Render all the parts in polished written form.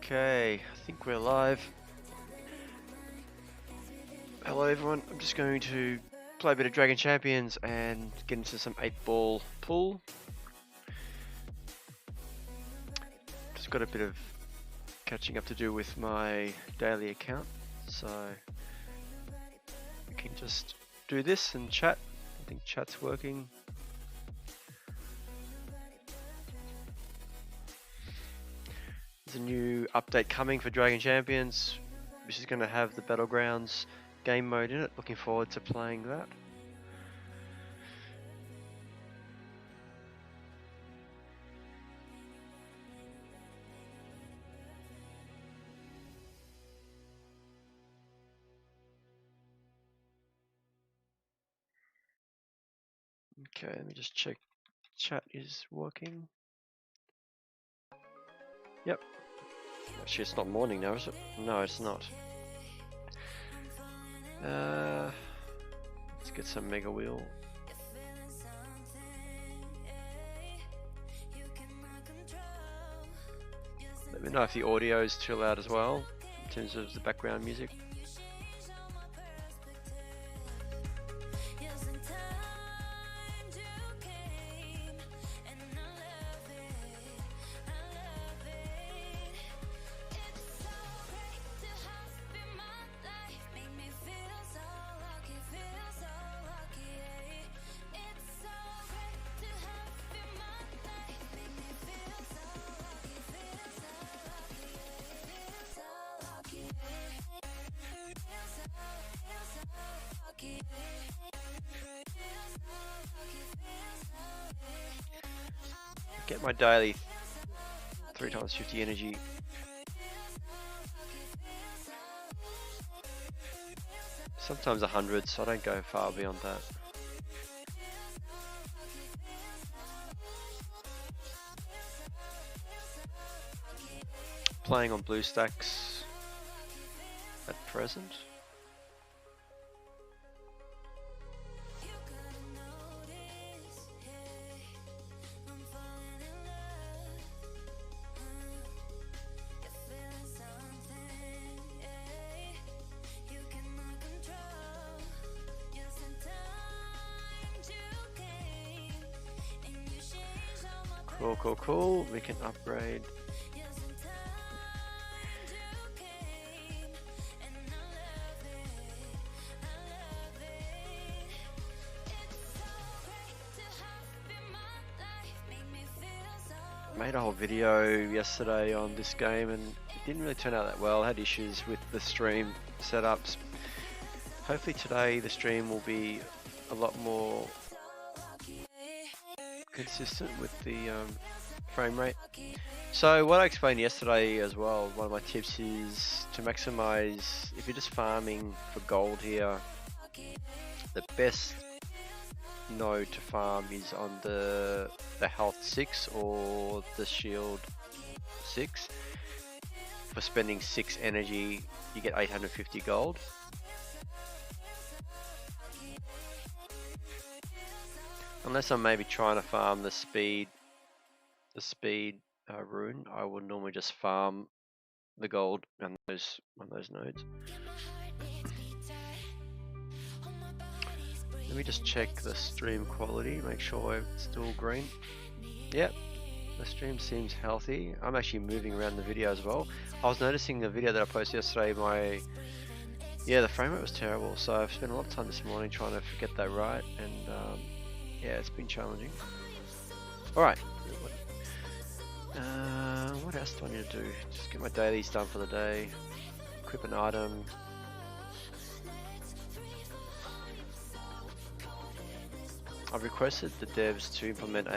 Okay, I think we're live. Hello everyone, I'm just going to play a bit of Dragon Champions and get into some 8-ball pool. Just got a bit of catching up to do with my daily account, so we can just do this and chat. I think chat's working. There's a new update coming for Dragon Champions, which is going to have the Battlegrounds game mode in it. Looking forward to playing that. Okay, let me just check chat is working. Yep. Actually, it's not morning now, is it? No, it's not. Let's get some Mega Wheel. Let me know if the audio is too loud as well, in terms of the background music. Get my daily 3 times 50 energy. Sometimes 100, so I don't go far beyond that. Playing on blue stacks at present. Cool. We can upgrade. Made a whole video yesterday on this game and it didn't really turn out that well. I had issues with the stream setups. Hopefully today the stream will be a lot more consistent with the frame rate. So what I explained yesterday as well, one of my tips is to maximize, if you're just farming for gold here, the best node to farm is on the health 6 or the shield 6. For spending 6 energy you get 850 gold. Unless I'm maybe trying to farm the speed rune, I would normally just farm the gold on those nodes. Let me just check the stream quality, make sure it's still green. Yep, the stream seems healthy. I'm actually moving around the video as well. I was noticing the video that I posted yesterday, the frame rate was terrible, so I've spent a lot of time this morning trying to get that right, and yeah, it's been challenging. Alright, What else do I need to do? Just get my dailies done for the day. Equip an item. I've requested the devs to implement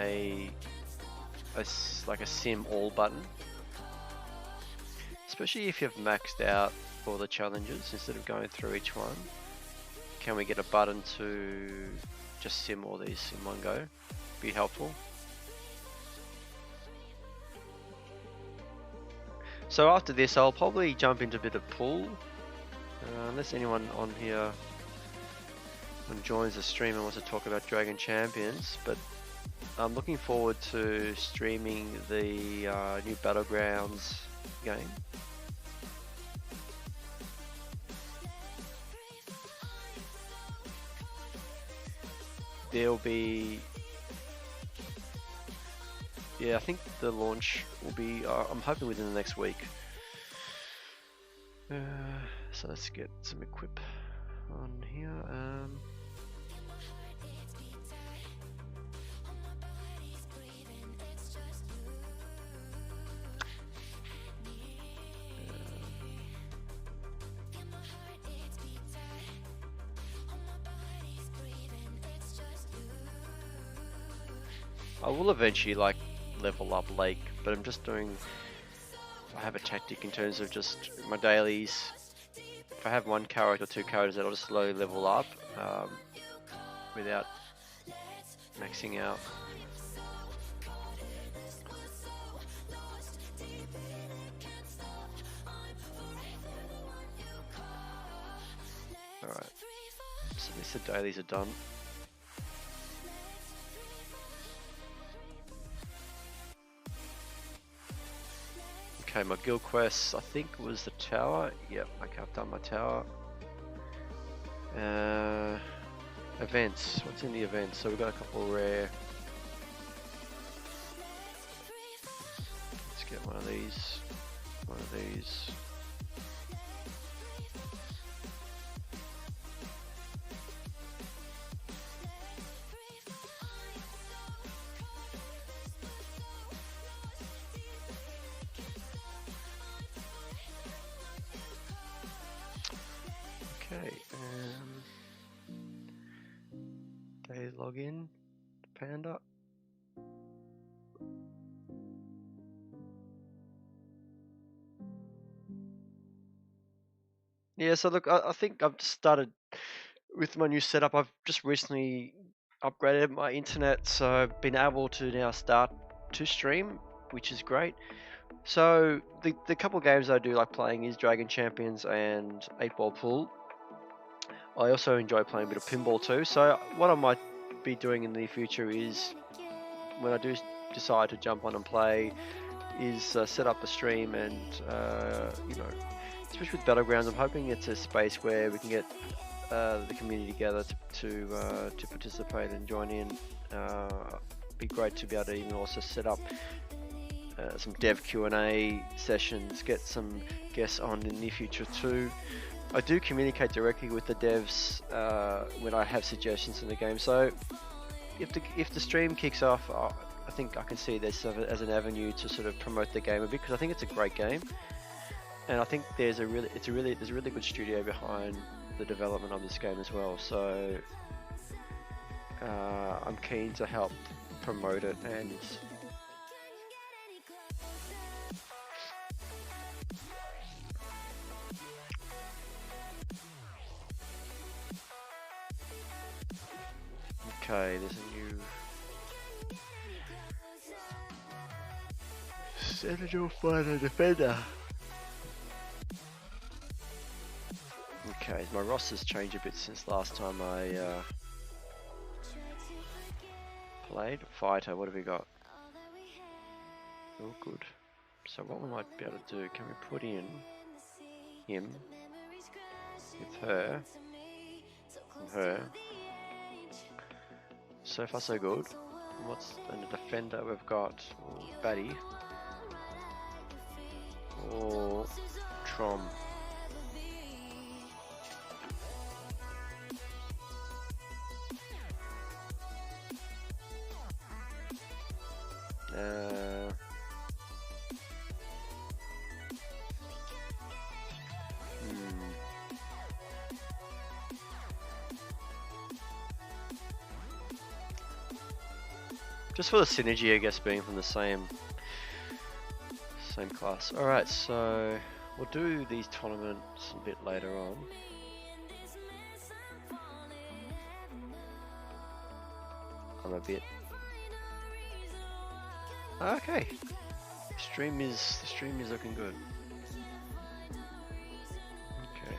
like a sim all button, especially if you've maxed out all the challenges. Instead of going through each one, can we get a button to just sim all these in one go? Be helpful. So after this, I'll probably jump into a bit of pool, unless anyone on here joins the stream and wants to talk about Dragon Champions. But I'm looking forward to streaming the new Battlegrounds game. There'll be, yeah, I think the launch will be, I'm hoping within the next week. So let's get some equip on here. I will eventually like level up Lake, but I'm just doing, I have a tactic in terms of just my dailies. If I have one character or two characters, I'll just slowly level up without maxing out. Alright, so at least the dailies are done. Okay, my guild quests, I think was the tower. Yep, okay, I've done my tower. Events, what's in the events? So we've got a couple rare. Let's get one of these, one of these. Okay, day login, Panda. Yeah, so look, I think I've just started with my new setup. I've just recently upgraded my internet, so I've been able to now start to stream, which is great. So the couple of games I do like playing is Dragon Champions and 8-Ball Pool. I also enjoy playing a bit of pinball too. So what I might be doing in the near future is, when I do decide to jump on and play, is set up a stream and you know, especially with Battlegrounds, I'm hoping it's a space where we can get the community together to participate and join in. Be great to be able to even also set up some dev Q&A sessions, get some guests on in the near future too. I do communicate directly with the devs when I have suggestions in the game. So if the stream kicks off, I think I can see this as an avenue to sort of promote the game a bit, because I think it's a great game, and I think there's a really good studio behind the development of this game as well. So I'm keen to help promote it. And okay, there's a new Sentinel Fighter Defender. Okay, my roster's changed a bit since last time I played. Fighter, what have we got? Oh, good. So what we might be able to do, can we put in him with her and her? So far so good. What's in the defender we've got? Batty. Or Trom. Just for the synergy, I guess, being from the same class. Alright, so we'll do these tournaments a bit later on. I'm a bit... Okay. The stream is looking good. Okay.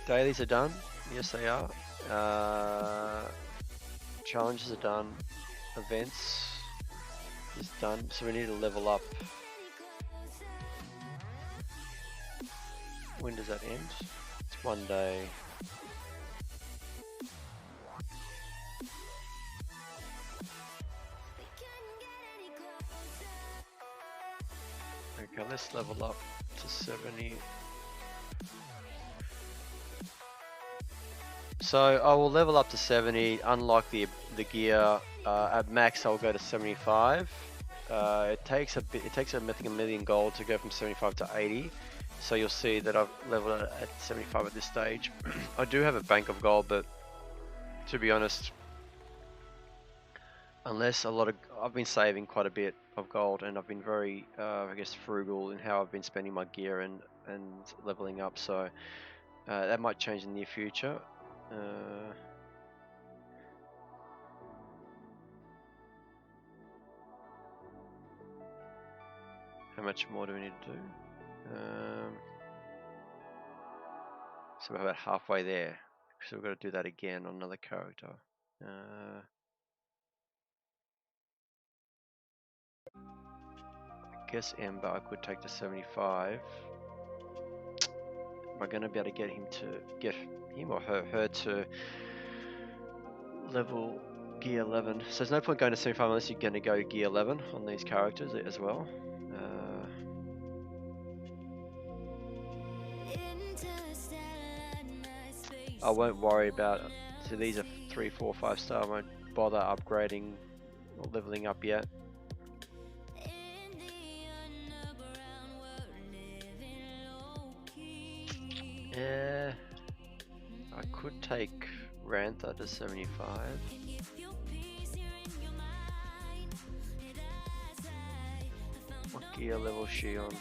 Dailies are done. Yes, they are. Challenges are done. Events is done. So we need to level up. When does that end? It's 1 day. Okay, let's level up to 70. So I will level up to 70, unlock the gear. At max I'll go to 75. It takes I think a million gold to go from 75 to 80. So you'll see that I've leveled it at 75 at this stage. I do have a bank of gold, but to be honest, unless I've been saving quite a bit of gold, and I've been very, I guess, frugal in how I've been spending my gear and leveling up. So that might change in the near future. How much more do we need to do? So we're about halfway there. So we've got to do that again on another character. I guess Ember I could take to 75. Am I going to be able to get him or her to level gear 11? So there's no point going to 75 unless you're going to go gear 11 on these characters as well. I won't worry about it. So these are 3, 4, 5 star. I won't bother upgrading or leveling up yet. Yeah, I could take Rantha to 75. What gear level is she on?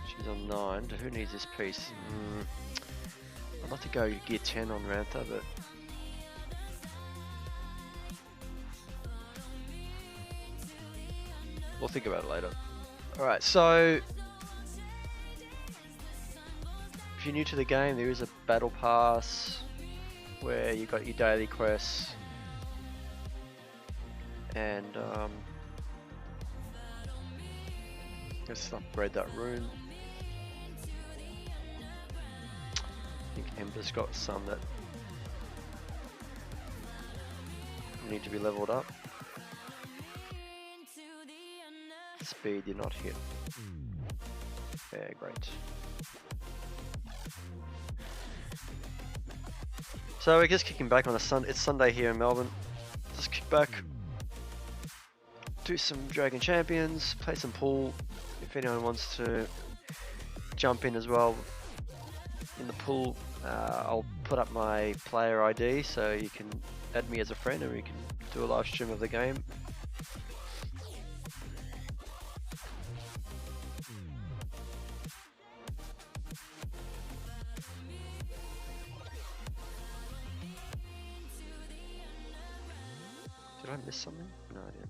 She's on 9. Who needs this piece? I'd like to go gear 10 on Rantha, but we'll think about it later. Alright, so if you're new to the game, there is a battle pass where you got your daily quests, and let's upgrade that rune. I think Ember's got some that need to be leveled up. Speed did not hit. Yeah, great. So we're just kicking back on it's Sunday here in Melbourne. Just kick back, do some Dragon Champions, play some pool. If anyone wants to jump in as well in the pool, I'll put up my player ID so you can add me as a friend and we can do a live stream of the game. Did I miss something? No, I didn't.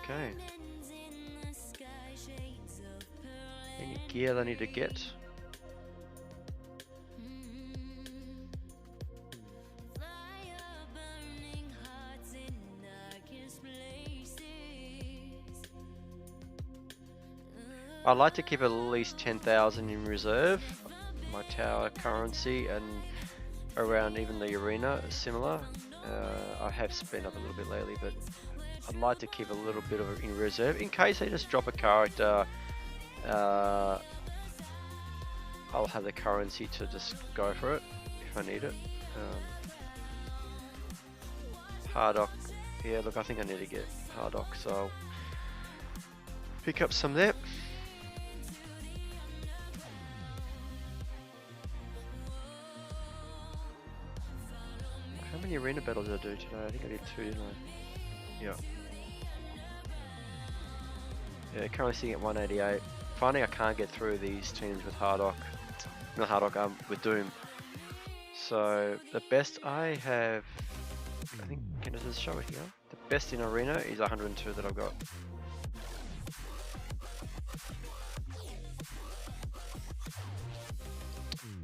Okay. Any gear I need to get? I'd like to keep at least 10,000 in reserve. My tower currency and around even the arena is similar. I have spent up a little bit lately, but I'd like to keep a little bit of it in reserve in case they just drop a character. I'll have the currency to just go for it if I need it. Hardock. Yeah, look, I think I need to get Hardock, so I'll pick up some there. How many arena battles did I do today? I think I did 2, didn't I? Yeah. Yeah, currently sitting at 188. Finding I can't get through these teams with Hardock. Not Hardock, with Doom. So the best I have, I think, can I just show it here? The best in arena is 102 that I've got.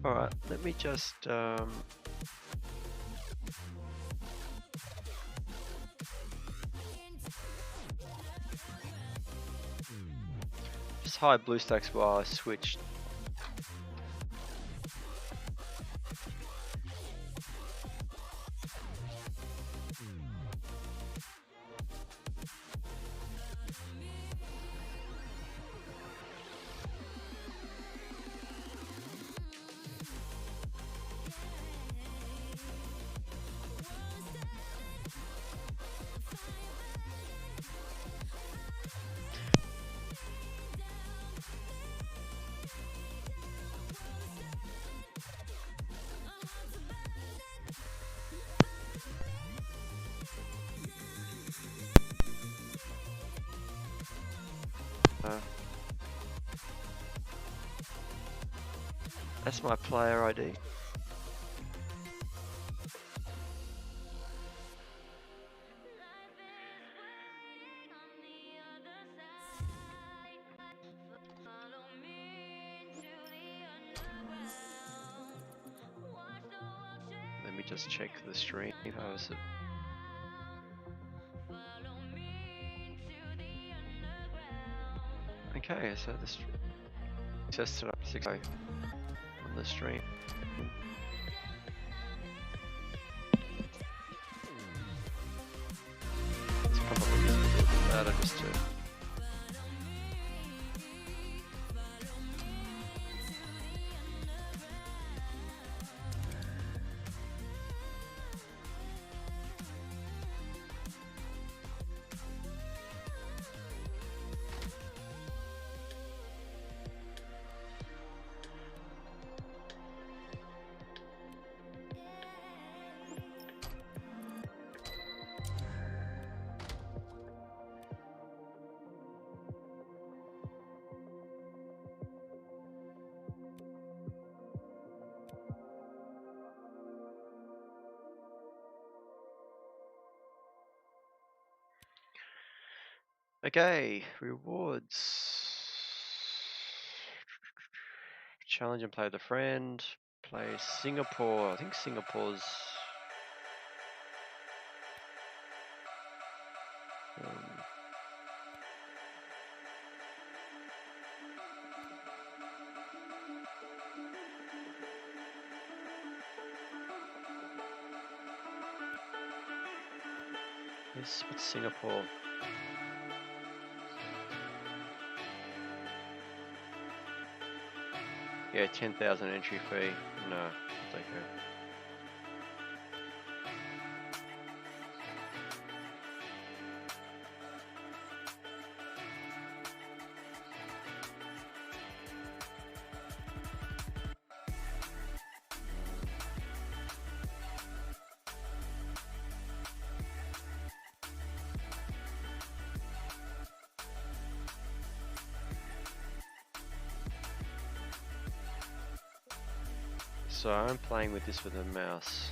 Alright, let me just hide BlueStacks while I switch. That's my player ID. Let me just check the stream. How is it? Okay, so this just up 6 on the stream. It's probably a little bit louder just to. Okay, rewards. Challenge and play with a friend. Play Singapore. I think Singapore's. What's Singapore? Yeah, 10,000 entry fee. No, it's okay. So I'm playing with this with a mouse.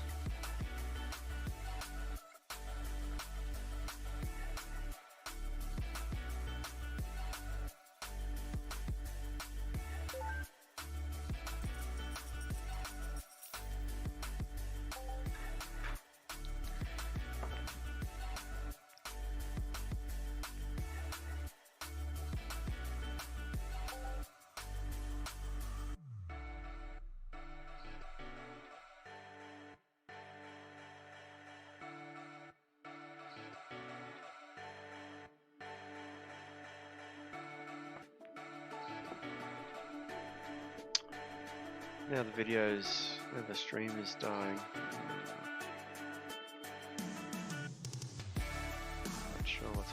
Now the videos, now the stream is dying.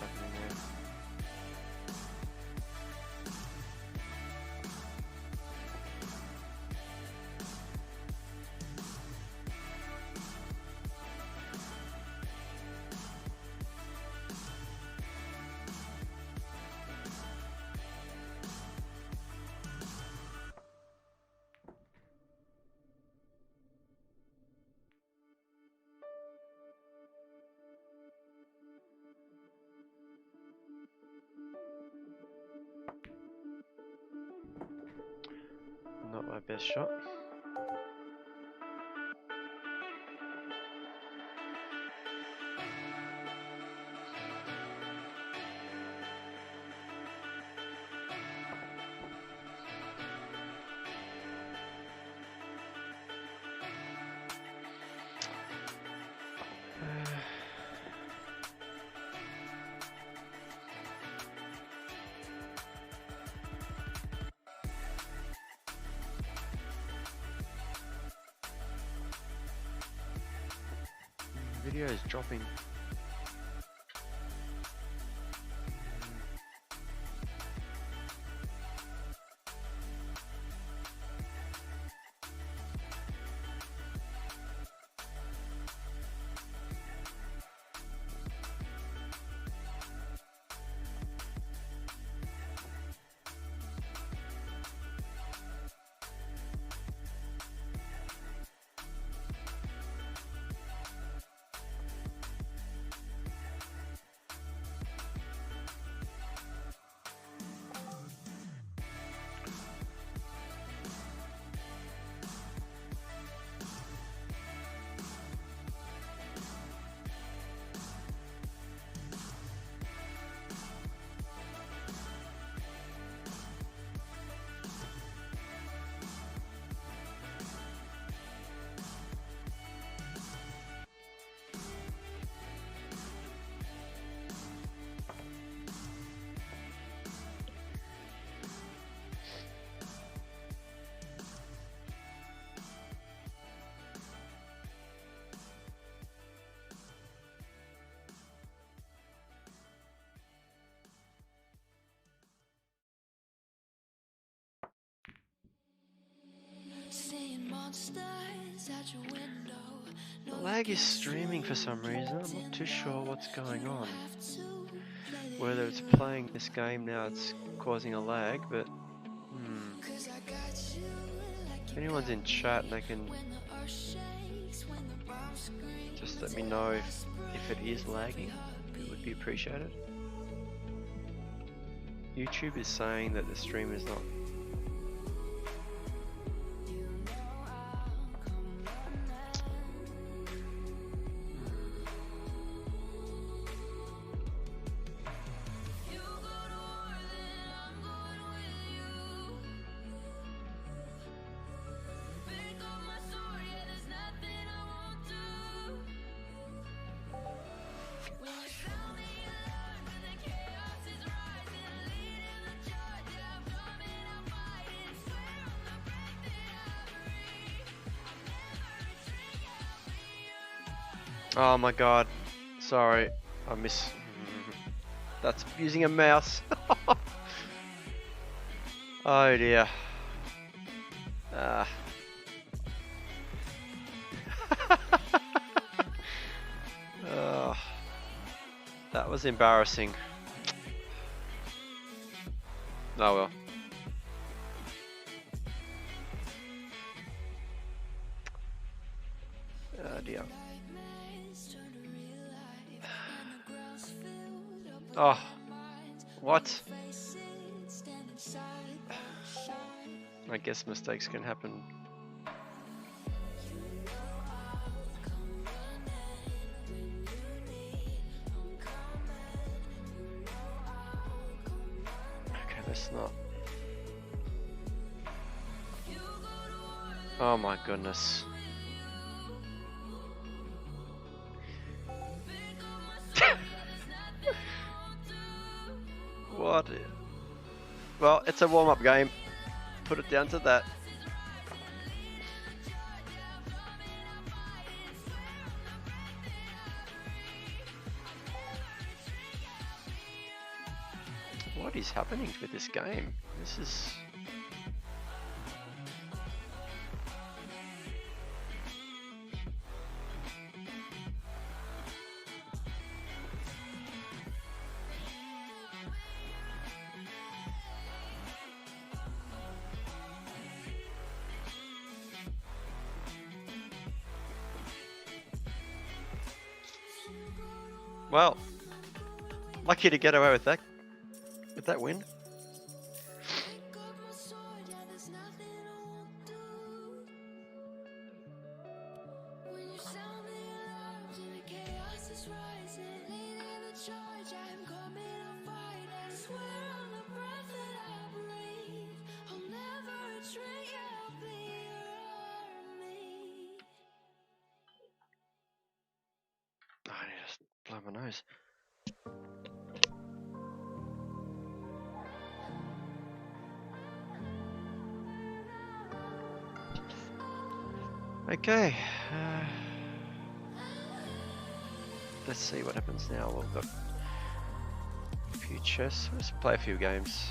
happening there. Not my best shot. Video is dropping. The lag is streaming for some reason. I'm not too sure what's going on. Whether it's playing this game now, it's causing a lag, but if anyone's in chat, they can just let me know if it is lagging. It would be appreciated. YouTube is saying that the stream is not. Oh my god, sorry, I miss. That's using a mouse. Oh dear. That was embarrassing. Oh well. Oh dear. Oh, what? I guess mistakes can happen. Okay, let's not. Oh my goodness. What? Well, it's a warm-up game. Put it down to that. What is happening with this game? This is... Well, lucky to get away with that win. I need to blow my nose. Okay. Let's see what happens now. We've got a few chests. Let's play a few games.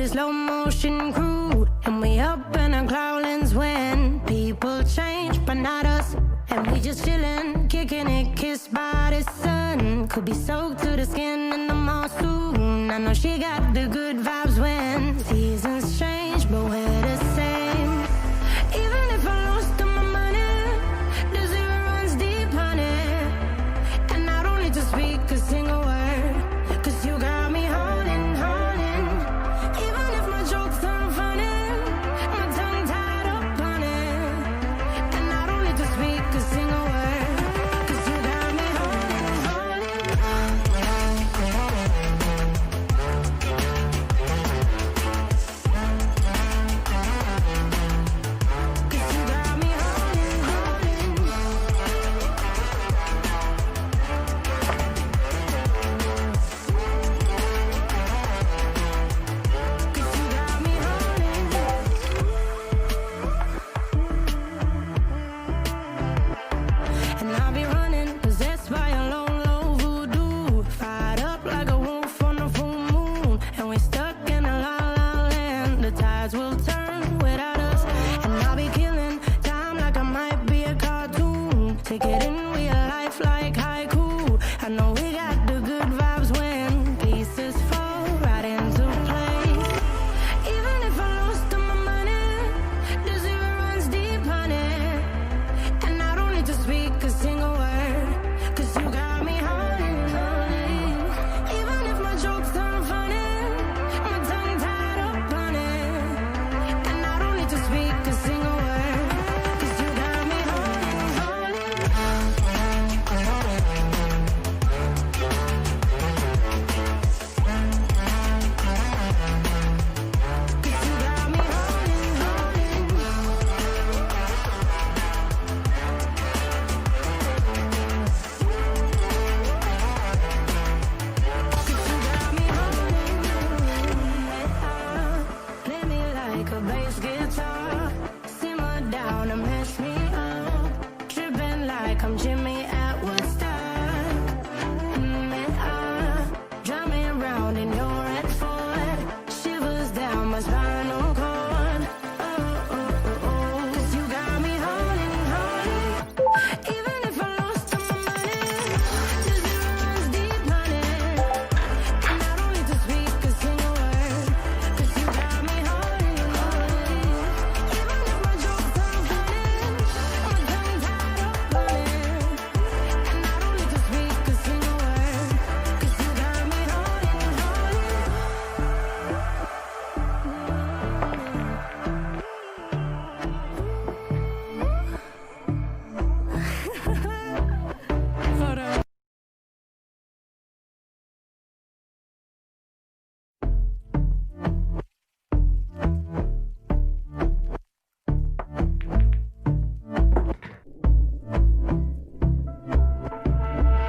a slow motion crew, and we up in our growlings when people change, but not us. And we just chillin', kicking it, kissed by the sun. Could be soaked to the skin in the mall soon. I know she got the good vibes when seasons change, but we're the same. Even if I lost all my money, the zero runs deep, honey. And I don't need to speak a single word, 'cause you got me holding, holding. Even if my jokes aren't funny, my tongue tied up on it. And I don't need to speak a single word, 'cause you got me holding, holding. 'Cause you got me holding, holding. 'Cause you got me holding. And I'll be running, possessed by a low, low voodoo. Fired up like a wolf on a full moon. And we're stuck in a la la land. The tides will turn without us. And I'll be killing time like I might be a cartoon. Take it in real life like haiku. I know we got the good vibes when pieces fall right into place. Even if I lost all my money, the zero runs deep, honey. And I don't need to speak a single word, 'cause you got me holding, holding. Even if my jokes aren't funny, my tongue tied up on it. And I don't need to speak a single word, 'cause you got me holding, holding. 'Cause you got me holding, holding. Play me like a bass guitar, simmer down and mess me up, tripping like I'm Jimmy at Woodstock. Drive me around in your red Ford, shivers down my spinal cord. Oh, oh, oh, oh. 'Cause you got me holding, holding. Even if I lost all my money, the zero runs deep, honey. And I don't need to speak a single word, 'cause you got me holding, holding. Even if my jokes aren't funny, my tongue tied up on it. And I don't need to speak a single word, 'cause you got me holding, holding. Hold on.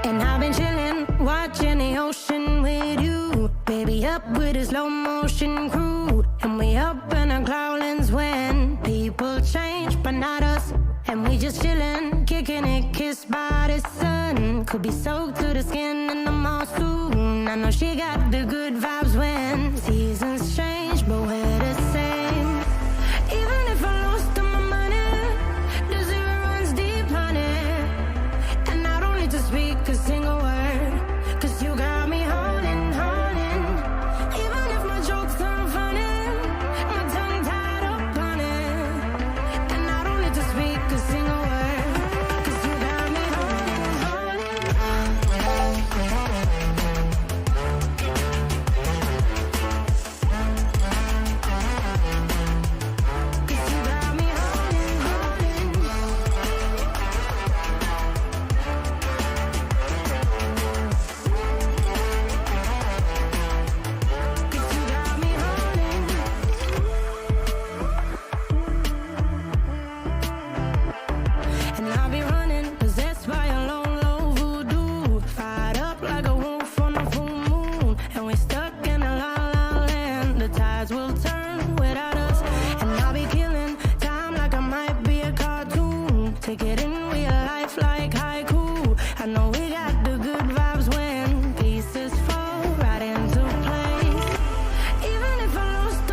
And I've been chillin', watching the ocean with you. Baby, up with a slow motion crew. And we up in our growlings when people change, but not us. And we just chillin', kicking it, kissed by the sun. Could be soaked to the skin in the mall soon. I know she got the good vibes when seasons change, but we're the same. Even if I lost all my money, the zero runs deep, honey. And I don't need to speak a single word, 'cause you got me holding, holding. Even if my jokes aren't funny, my tongue tied up on it. And I don't need to speak a single word, 'cause you got me holding, holding. 'Cause you got me holding, holding. 'Cause you got me holding. And I'll be running, possessed by a low, low voodoo. Fired up like a wolf on a full moon. And we're stuck in a la la land. The tides will turn without us. And I'll be killing time like I might be a cartoon. Take it in real life like haiku. I know we got the good vibes when pieces fall right into place. Even if I lost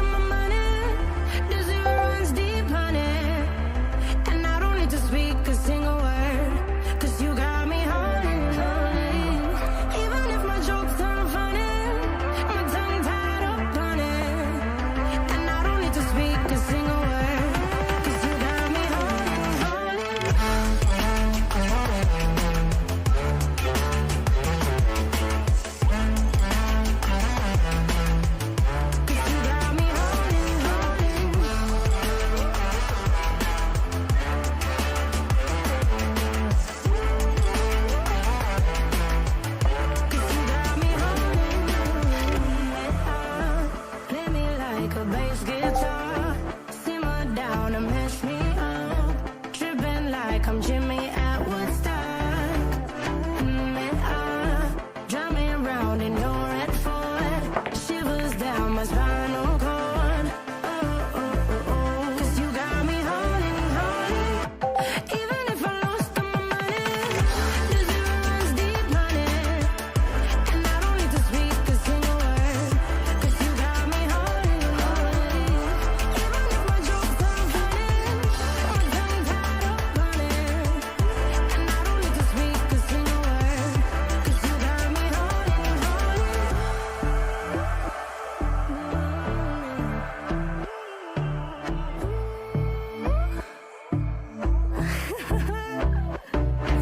like I'm Jimmy at Woodstock. Drive me around in no red Ford. Shivers down my spinal cord. Cause you got me holding. Even if I lost all my money, the zero runs deep money. And I don't need to speak a single word. Cause you got me holding. Even if my jokes sound funny, my tongue tied up running. And I don't need to speak a single word. Cause you got me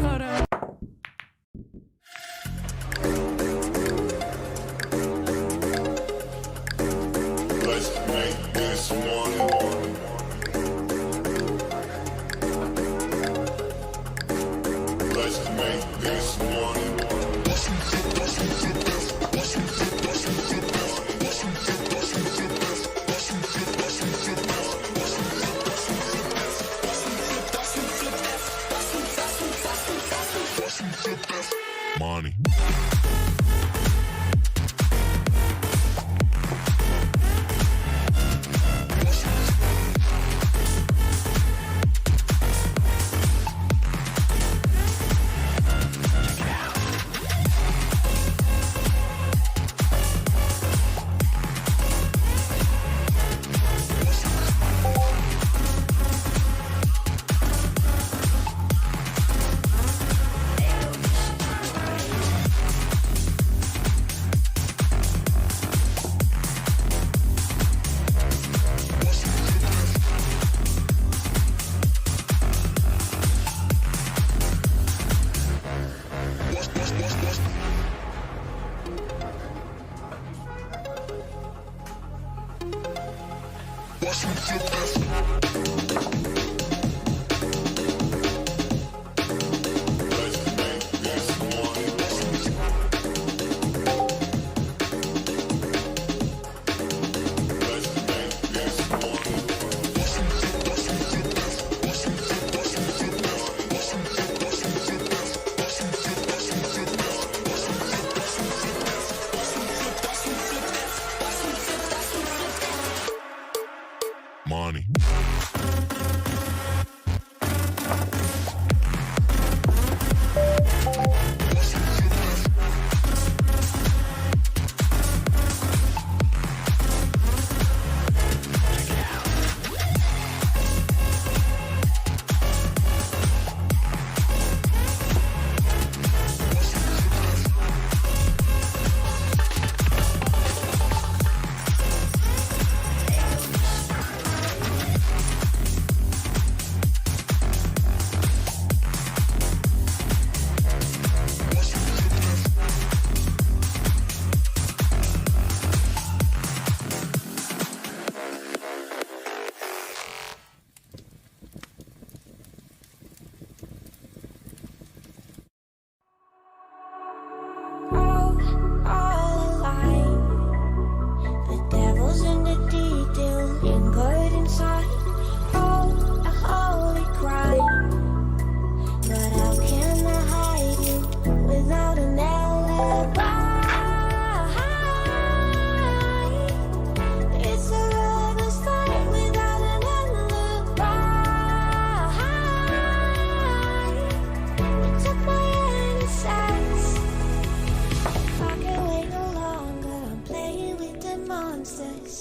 Hold on. Let's make this one. Let's make this one. Money. Money.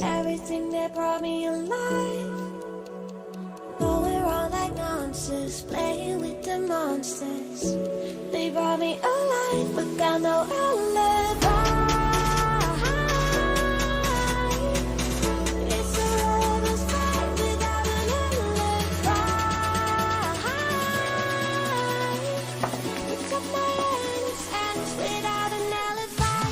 Everything that brought me alive, going around like nonsense, playing with the monsters. They brought me alive, but got no alibi. It's a road that's fight without an alibi. It's up my hands without an alibi.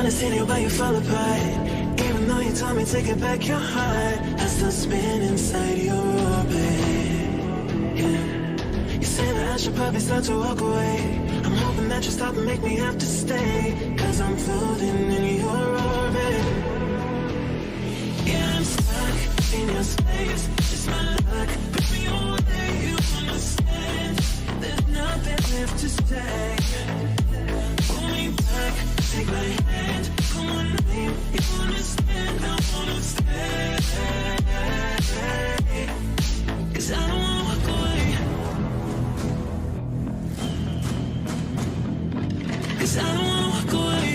wanna see you, but you fall apart. Even though you told me to get back your heart, I still spin inside your orbit. Yeah. You say that I should probably start to walk away. I'm hoping that you stop and make me have to stay, 'cause I'm floating in your orbit. Yeah, I'm stuck in your space. It's my luck, put me away. You understand? There's nothing left to say. Pull me back, take my hand, call my name. You understand? I wanna stay. 'Cause I don't wanna walk away. 'Cause I don't wanna walk away.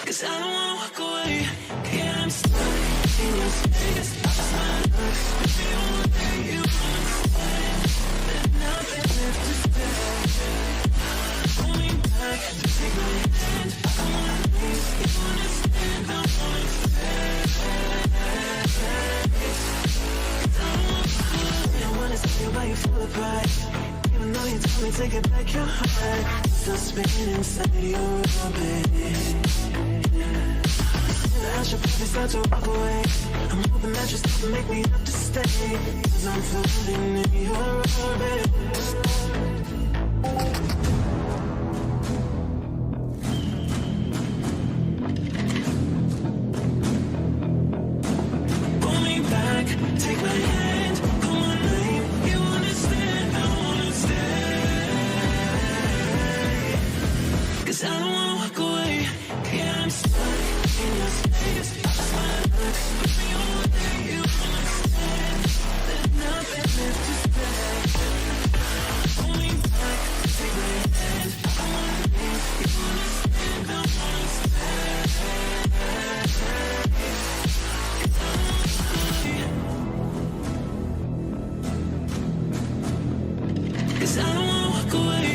'Cause I don't wanna walk away. Yeah, I'm stuck in your space. It's my luck, put me away. You understand? There's nothing left to say. Pull me back, take my hand, come on, please. You understand? I wanna stay. 'Cause I don't wanna walk away. I wanna see you, but you fall apart. Even though you told me to get back your heart, still spinning inside your orbit. I should probably start to walk away. I'm hoping that you stop and make me have to stay, 'cause I'm floating in your orbit. Pull me back, take my hand, call my name. You understand? I wanna stay. 'Cause I don't wanna walk away. Yeah, I'm stuck in your space. It's my luck, put me away. You understand? There's nothing left to say. Pull me back, take my hand, come on, please. You understand? I wanna stay. 'Cause I don't wanna walk away. 'Cause I don't wanna walk away.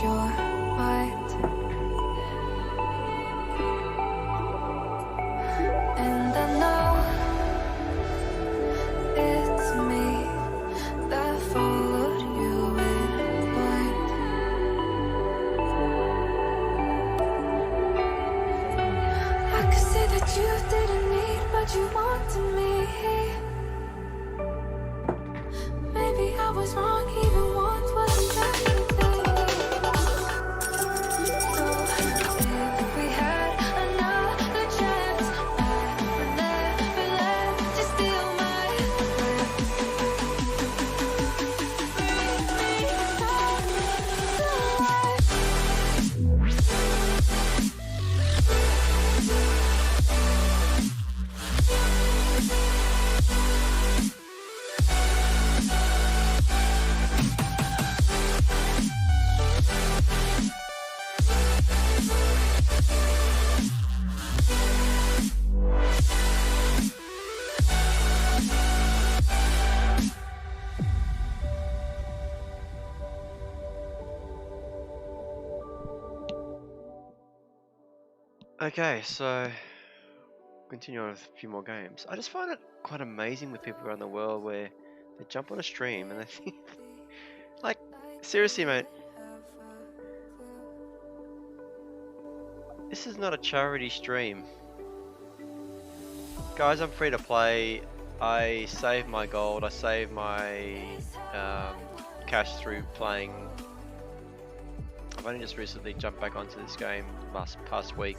your mind. And I know it's me that followed you in blind. I could see that you didn't need, but you wanted me. Maybe I was wrong, even once wasn't everything. So if we had another chance, I would never let you steal my breath. Bring me back Okay, so continue on with a few more games. I just find it quite amazing with people around the world where they jump on a stream and they think, like, seriously, mate, this is not a charity stream. Guys, I'm free to play. I save my gold, I save my cash through playing. I've only just recently jumped back onto this game past week.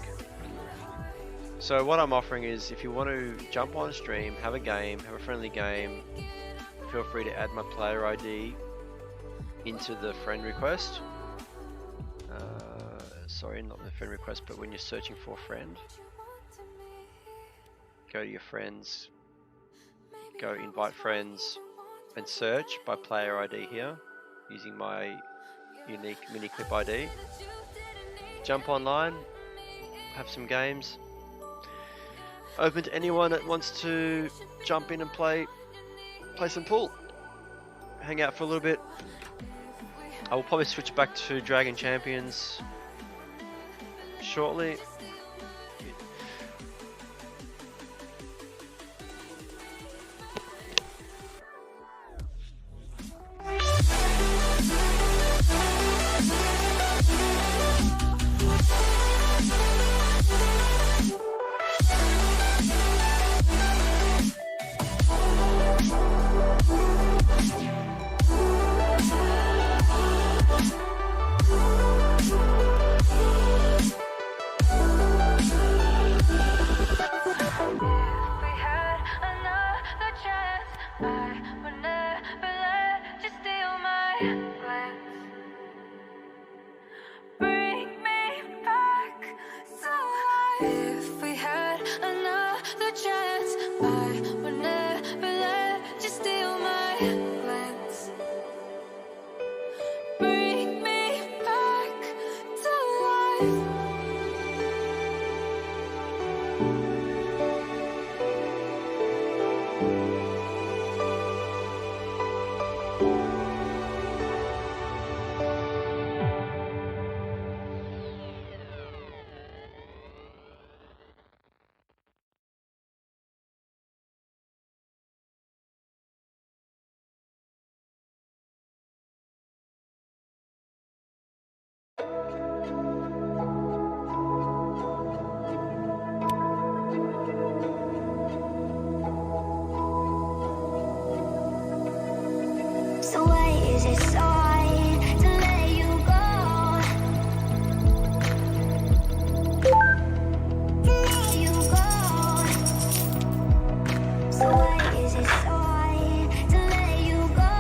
So what I'm offering is, if you want to jump on stream, have a game, have a friendly game, feel free to add my player ID into the friend request. Sorry, not the friend request, but when you're searching for a friend, go to your friends, go invite friends, and search by player ID here, using my unique mini clip ID. Jump online, have some games. Open to anyone that wants to jump in and play some pool. Hang out for a little bit. I will probably switch back to Dragon Champions shortly. So why is it so hard to let you go? To let you go. So why is it so hard to let you go?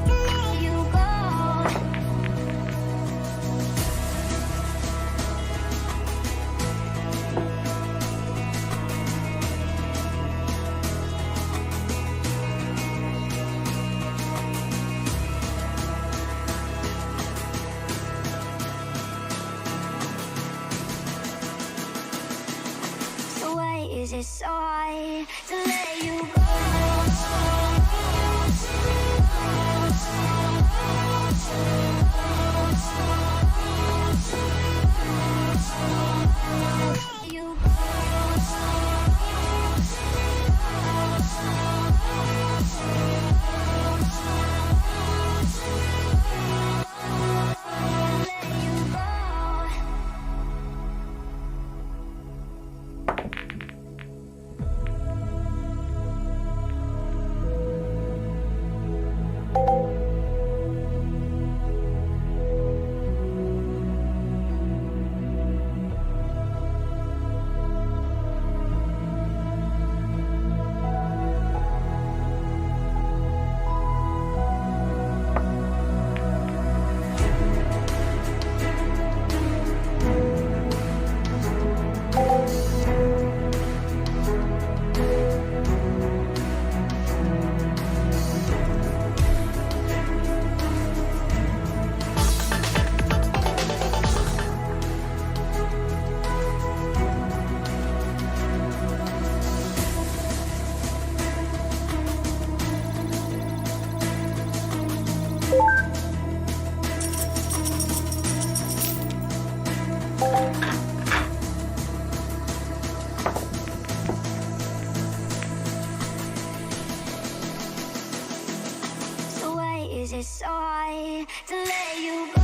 To let you go. So why is it so hard to let you go? So why is it so hard to let you go?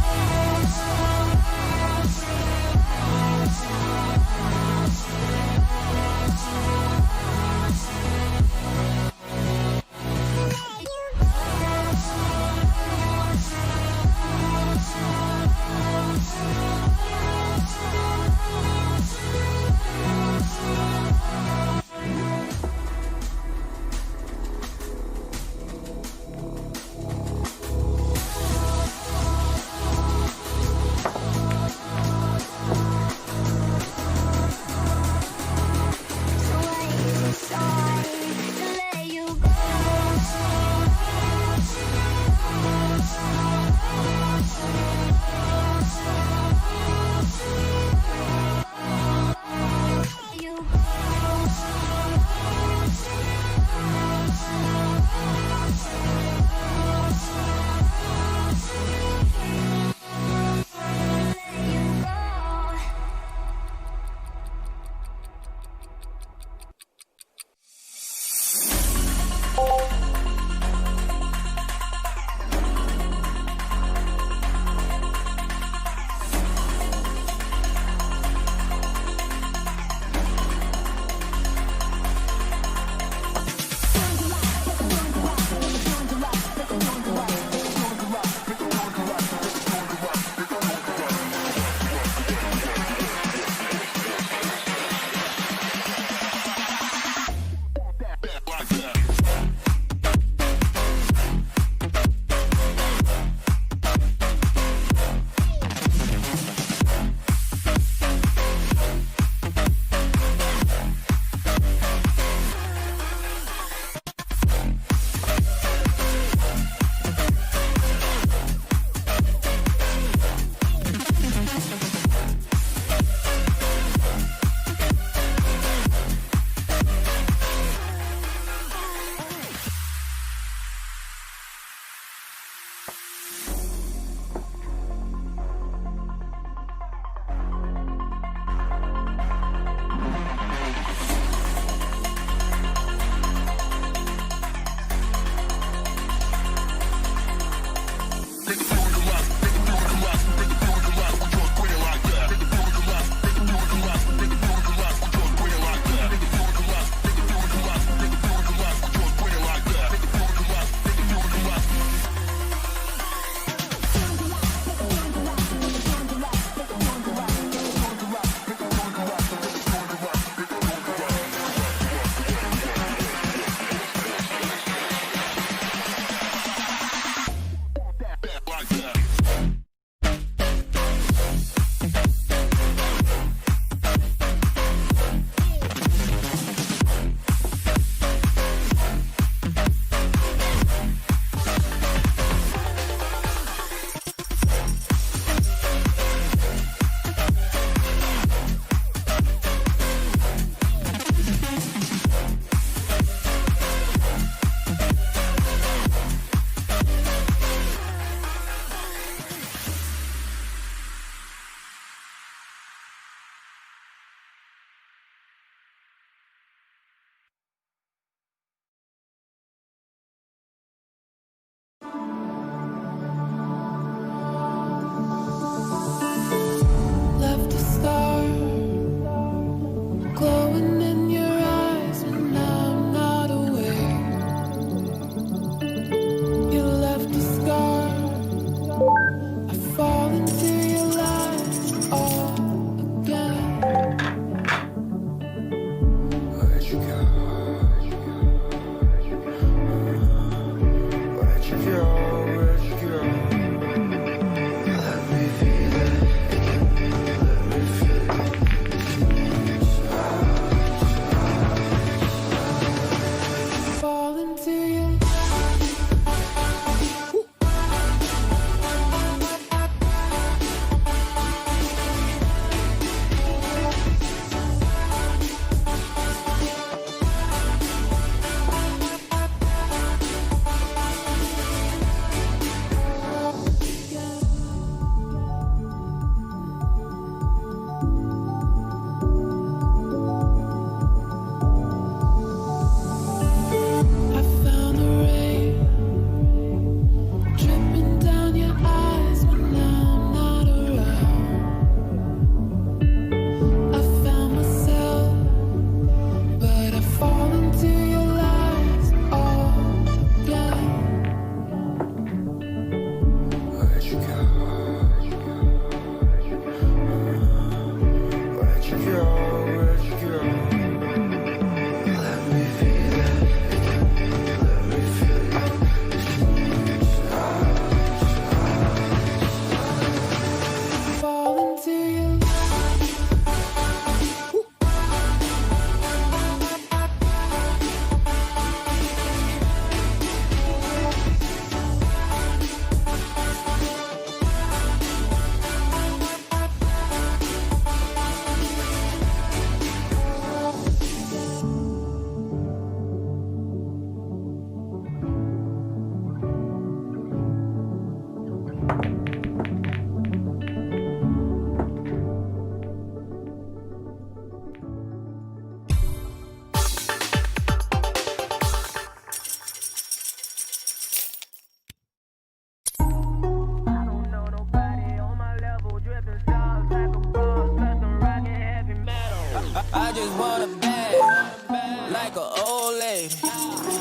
I just want a bag, like an old lady.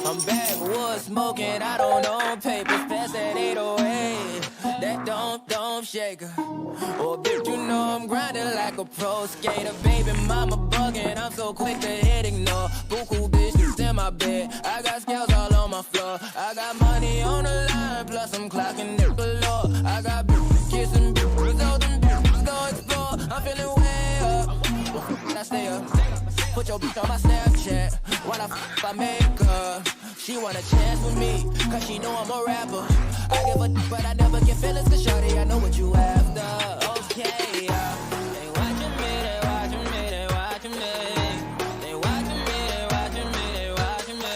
I'm backwoods smoking, I don't own papers, pass that 808. That don't shake her. Oh, bitch, you know I'm grinding like a pro skater. Baby mama bugging, I'm so quick to hit ignore. Buku bitches in my bed, I got scales all on my floor. I got money on the line, plus I'm clocking it below. I got bitches kissing bitches, all them bitches go explore. I'm feeling way up, I stay up. Put your bitch on my Snapchat while I make her. She want a chance with me, cause she know I'm a rapper. I give a but I never get feelings, cause shawty, I know what you after. Okay, they watching me, they watching me, they watching me. They watching me, they watching me, they watching me.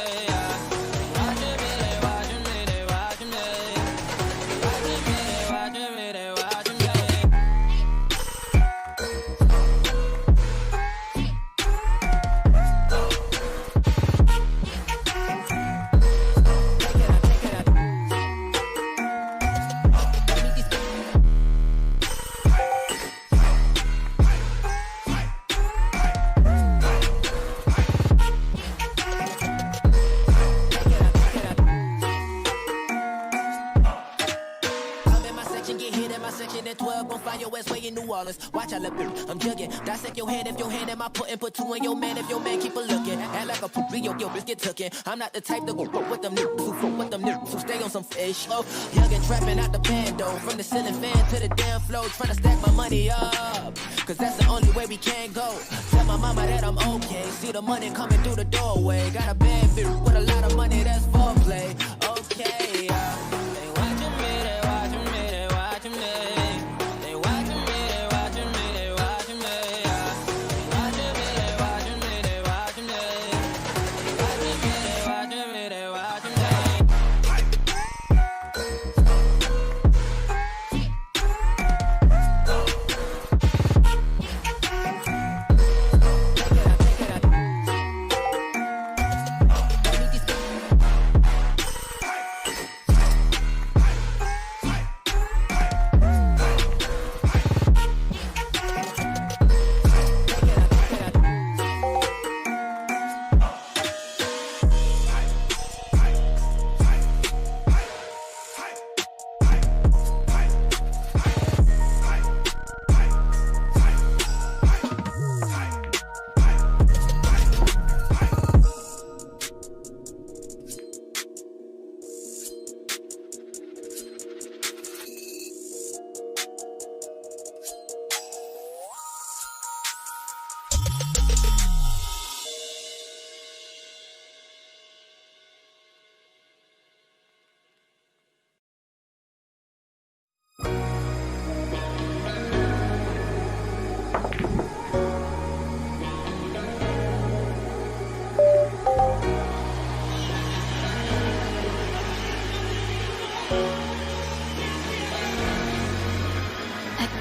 They watching me, they watching me, they watching me. They watching me, they watching me, they watching me. At 12, gon' find your ass way in New Orleans. Watch, I look, I'm jugging. Dissect your hand if your hand in my put two in your man if your man keep a looking. Act like a poopy, yo, bitch get tookin'. I'm not the type to go with them niggas who fuck with them niggas who stay on some fish. Oh, young and trapping out the bando. From the ceiling fan to the damn floor, trying to stack my money up. Cause that's the only way we can go. Tell my mama that I'm okay. See the money coming through the doorway. Got a bad bitch with a lot of money, that's foreplay. Okay, they watching me, they watching me, they watching me.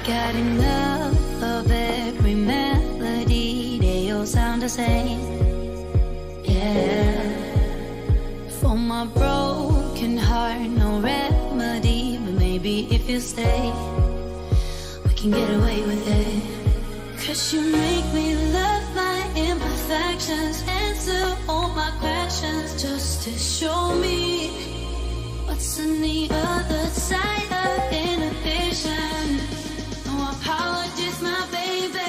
Got enough of every melody, they all sound the same. Yeah. For my broken heart, no remedy, but maybe if you stay, we can get away with it. Cause you make me love my imperfections, answer all my questions, just to show me what's on the other side of inhibition. No apologies, my baby.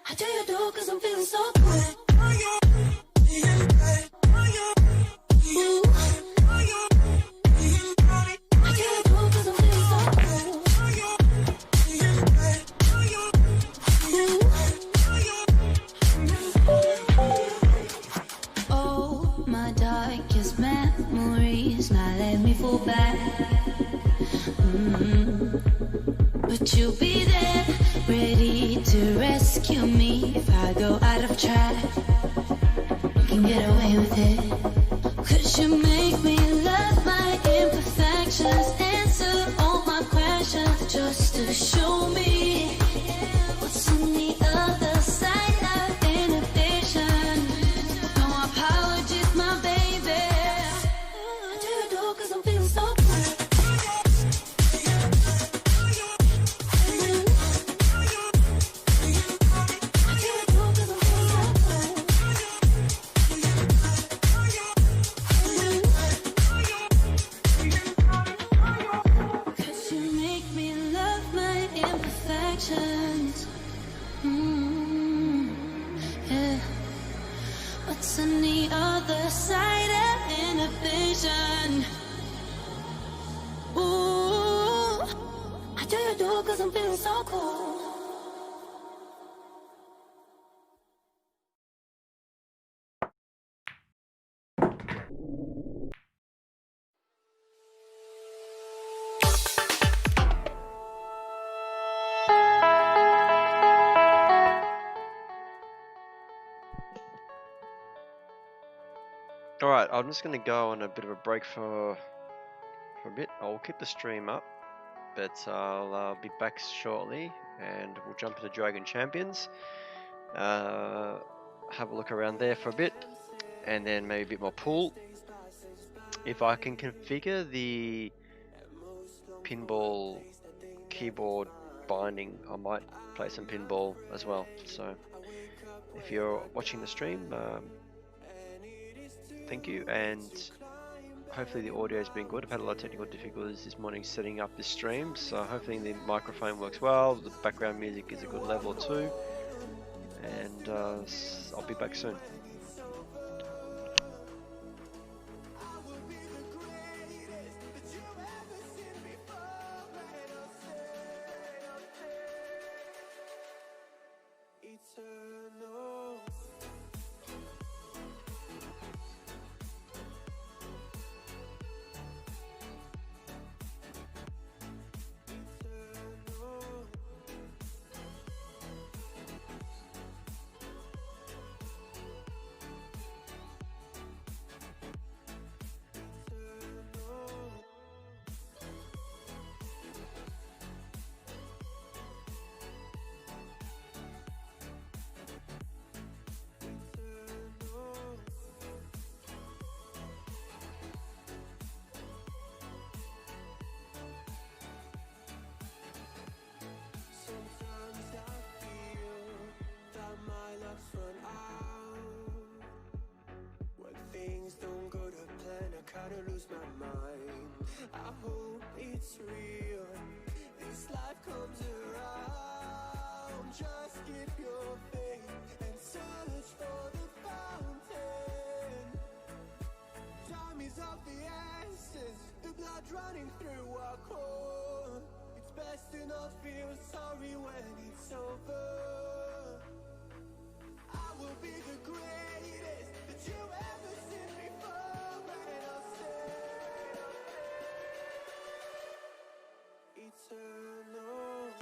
I tell you do, cause I'm feeling so good. Ooh. I tell you do, cause I'm feeling so good. Ooh. Oh, my darkest memories, now let me fall back. But you'll be there, ready to rescue me if I go out of track. You can get away with it. Cause you make me love my imperfections, answer all my questions, just to show me what's on the other side of inhibition. No apologies, my baby. I do it all cause I'm feeling so good. I do it all What's on the other side of inhibition? Ooh, I do you do it 'cause I'm feeling so cool. Alright, I'm just going to go on a bit of a break for a bit. I'll keep the stream up, but I'll be back shortly and we'll jump into Dragon Champions. Have a look around there for a bit and then maybe a bit more pool. If I can configure the pinball keyboard binding, I might play some pinball as well. So if you're watching the stream, thank you, and hopefully the audio has been good. I've had a lot of technical difficulties this morning setting up this stream, so hopefully the microphone works well, the background music is a good level too, and I'll be back soon. Don't go to plan, I kinda lose my mind. I hope it's real, this life comes around. Just keep your faith and search for the fountain. Time is of the essence, the blood running through our core. It's best to not feel sorry when it's over. I will be the greatest that you ever seen before, and I'll stay eternal.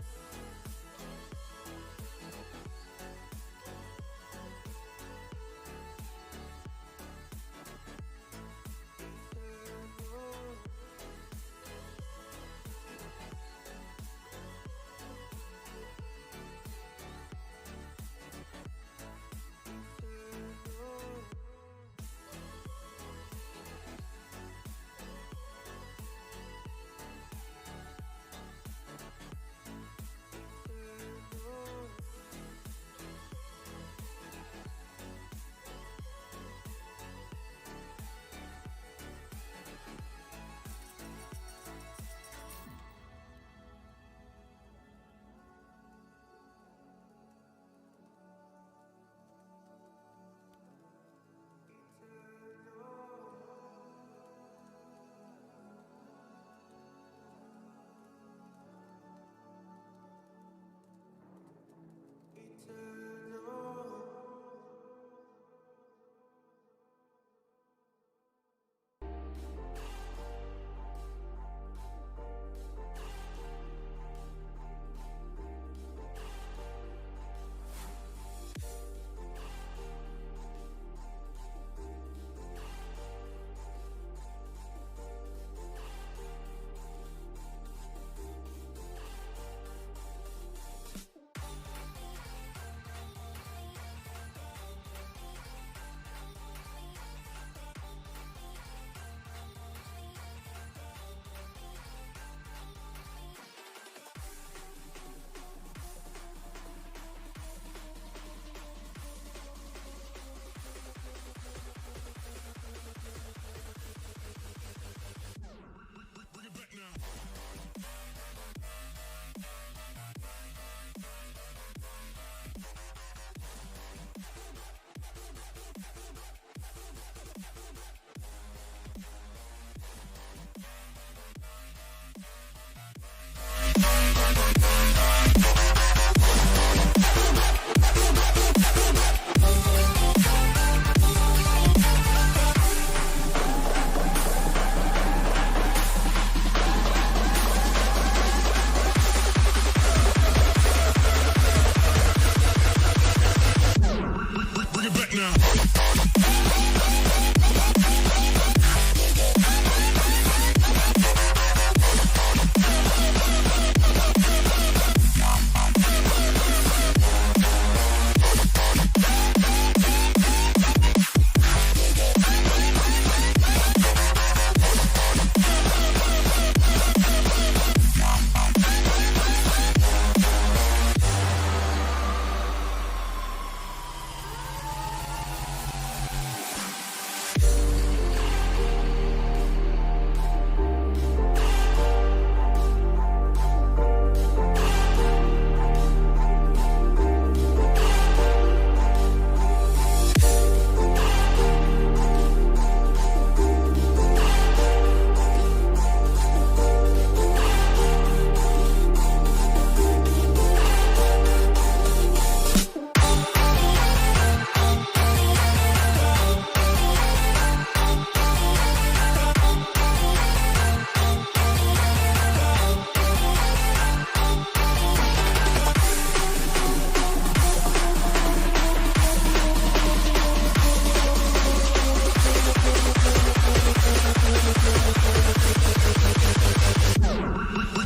now.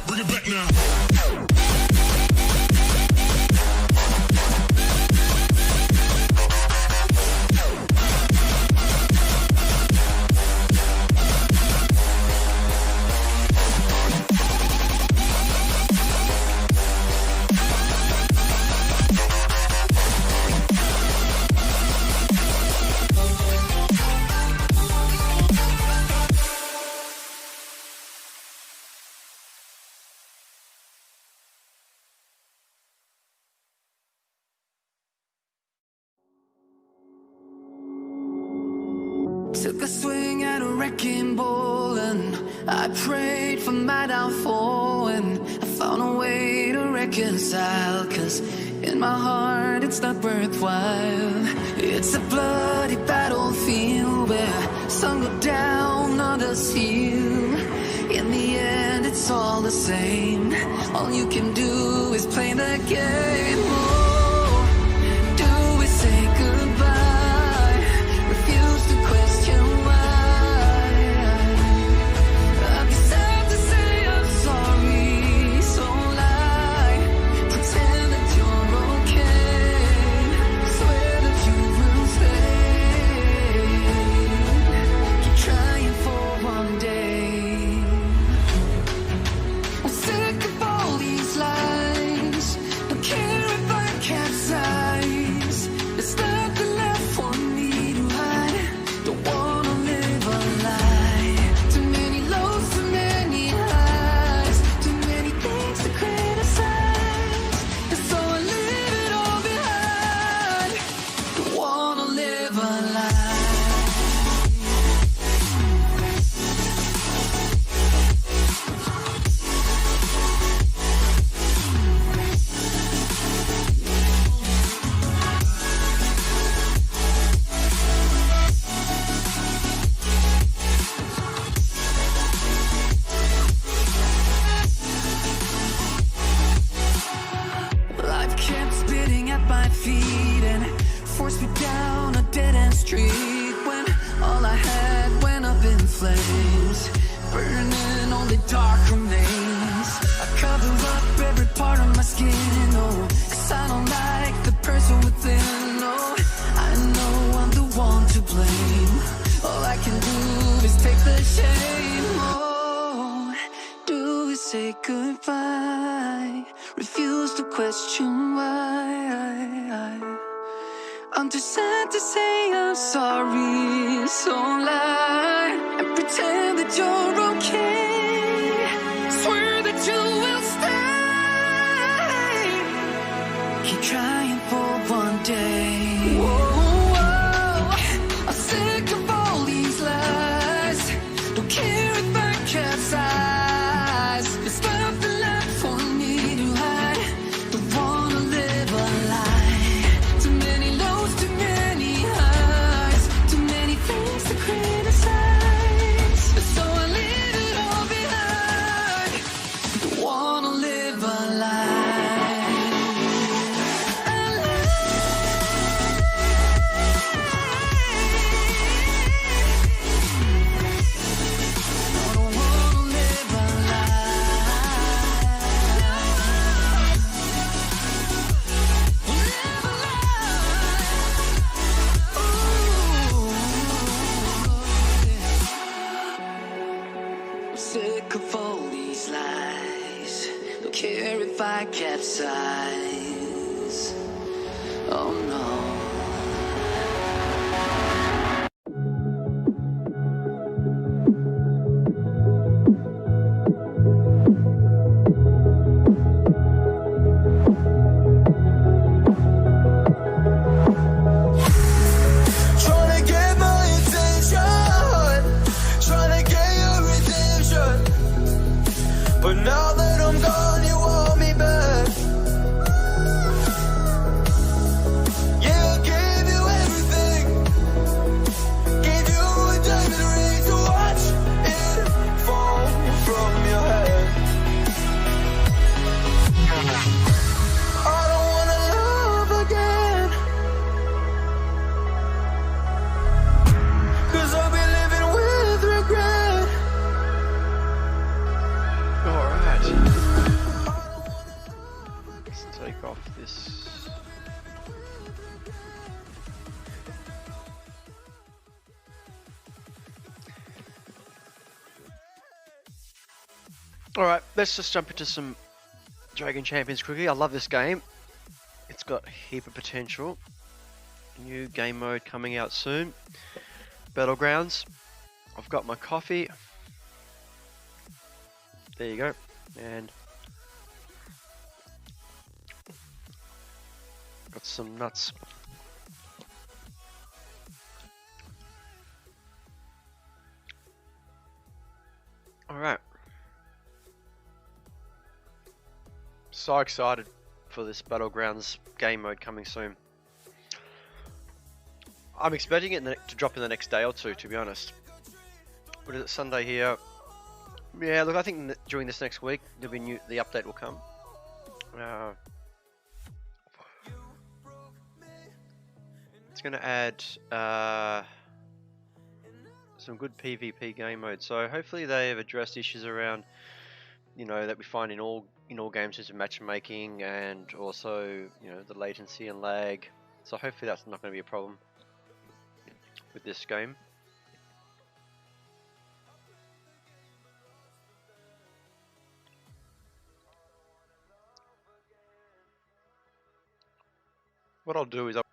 Bring it back now. Took a swing at a wrecking ball and I prayed for my downfall, and I found a way to reconcile, 'cause in my heart it's not worthwhile. It's a bloody battlefield where some go down, others heal. In the end it's all the same. All you can do is play the game. Oh, do we say goodbye? Refuse to question why. I've decided to say I'm sorry, so lie. Pretend that you're okay. Swear that you will stay. Keep trying for one day. I'm sick of all these lies. Don't care if I capsize. There's nothing left for me to hide. Don't wanna live a lie. Too many lows, too many highs. Too many things to criticize. And so I leave it all behind. Don't wanna live a lie. Life kept spitting at my feet and forced me down a dead-end street, when all I had went up in flames, burning only dark remains. I cover up every part of my skin, oh, 'cause I don't like the person within. Oh, I know I'm the one to blame. All I can do is take the shame. Oh, do we say goodbye? Refuse to question why. I'm too sad to say I'm sorry, so lie and pretend that you're okay. Swear that you will stay. Keep trying for one day. Whoa, I'm sick of all these lies. Don't care if I capsize. There's nothing left for me to hide. Don't wanna live a lie. Too many lows, too many highs. Too many things to criticize. So I leave it all behind. Don't wanna live a lie. might capsize. Oh no. Tryna get my attention, tryna get your redemption. But now that I'm gone, you want me back. Yeah, I gave you everything. Gave you a diamond ring to watch it fall from your head. I don't wanna love again, 'cause I'll be living with regret. Alright. Let's take off this. Alright, let's just jump into some Dragon Champions quickly. I love this game. It's got a heap of potential. New game mode coming out soon. Battlegrounds. I've got my coffee. There you go. And got some nuts. Alright. So excited for this Battlegrounds game mode coming soon. I'm expecting it to drop in the next day or two, to be honest. What is it, Sunday here? Yeah, look, I think during this next week there'll be the update will come. It's going to add some good PvP game mode. So hopefully they have addressed issues around, you know, that we find in all games, such as matchmaking and also, you know, the latency and lag. So hopefully that's not going to be a problem with this game. What I'll do is I'll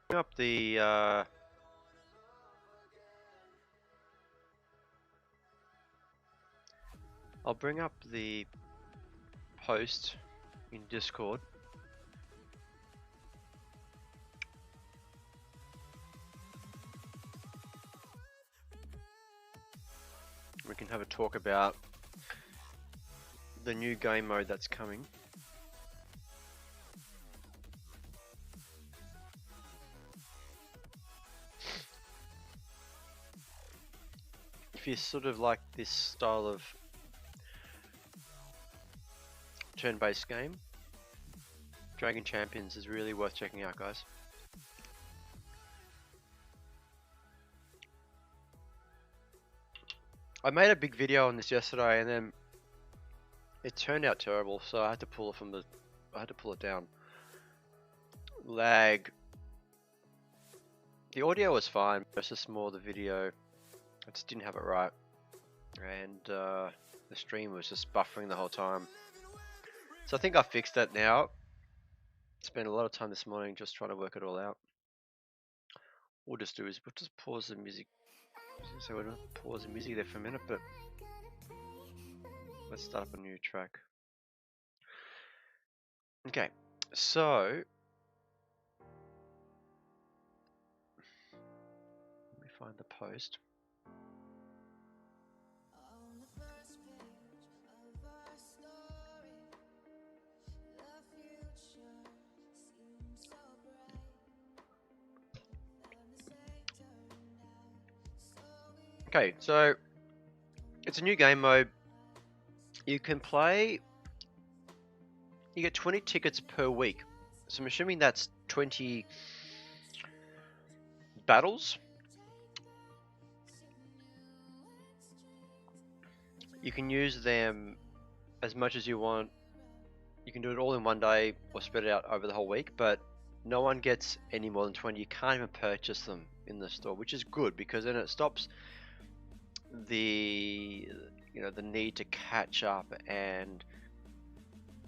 bring up the post in Discord. We can have a talk about the new game mode that's coming. If you sort of like this style of turn-based game, Dragon Champions is really worth checking out, guys. I made a big video on this yesterday, and then it turned out terrible, so I had to pull it down. Lag. The audio was fine, it's just more the video. I just didn't have it right, and the stream was just buffering the whole time. So I think I fixed that now. Spent a lot of time this morning just trying to work it all out. What we'll just do is we'll just pause the music. So we're gonna pause the music there for a minute, but let's start up a new track. Okay, so let me find the post. Okay, so it's a new game mode. You can play, you get 20 tickets per week. So I'm assuming that's 20 battles. You can use them as much as you want. You can do it all in one day or spread it out over the whole week, but no one gets any more than 20. You can't even purchase them in the store, which is good because then it stops the the need to catch up and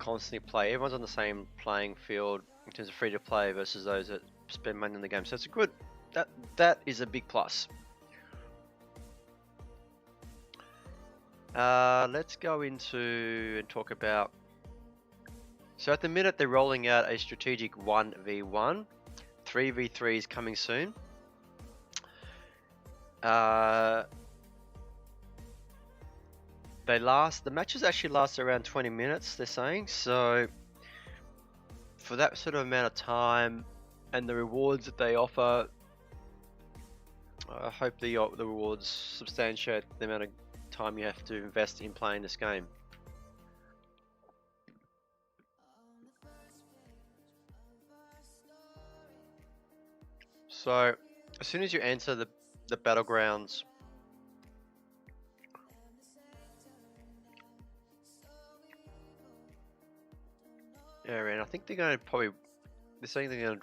constantly play. Everyone's on the same playing field in terms of free to play versus those that spend money in the game. So it's a good, that is a big plus. Let's go into and talk about. So at the minute they're rolling out a strategic 1v1, 3v3 is coming soon. The matches actually last around 20 minutes, they're saying. So for that sort of amount of time and the rewards that they offer, I hope the rewards substantiate the amount of time you have to invest in playing this game. So as soon as you enter the battlegrounds, area, and I think they're going to probably, they're saying they're going to